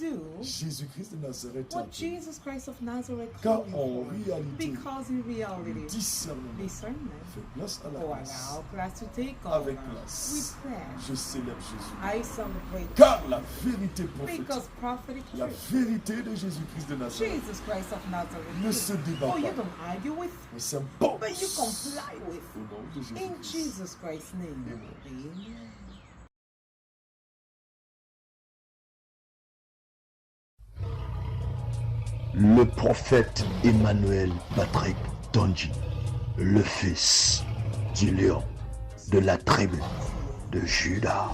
F: do
C: Jésus-Christ de Nazareth a
F: what
C: appelé.
F: Jesus Christ of Nazareth
C: Car
F: called you
C: en
F: for.
C: réalité,
F: Because in
C: le
F: reality,
C: discernement
F: discernment
C: fait place à la
F: will
C: place.
F: allow class to take
C: Avec
F: over.
C: classe,
F: With class,
C: je célèbre Jésus.
F: I celebrate
C: Car la vérité prophétique,
F: because prophetic
C: la
F: truth,
C: vérité de Jésus-Christ de Nazareth
F: Jesus Christ of Nazareth,
C: ne se débat
F: oh, you
C: pas,
F: don't argue with,
C: mais s'impose.
F: but you comply with.
C: Au nom de
F: In
C: Jésus-Christ.
F: Jesus Christ's name,
C: Amen.
F: amen.
A: Le prophète Emmanuel Patrick Tonji, le fils du lion de la tribu de Juda.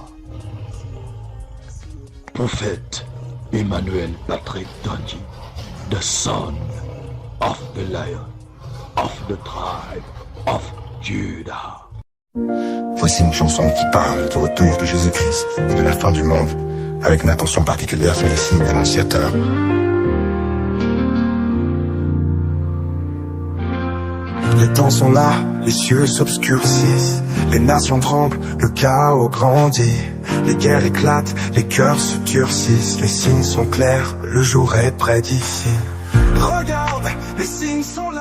A: Prophète Emmanuel Patrick Tonji, the son of the lion of the tribe of Judah.
B: Voici une chanson qui parle du retour de Jésus-Christ, de la fin du monde, avec une attention particulière sur les signes annonciateurs. Les temps sont là, les cieux s'obscurcissent, les nations tremblent, le chaos grandit, les guerres éclatent, les cœurs se durcissent, les signes sont clairs, le jour est près d'ici. Regarde, les signes sont là.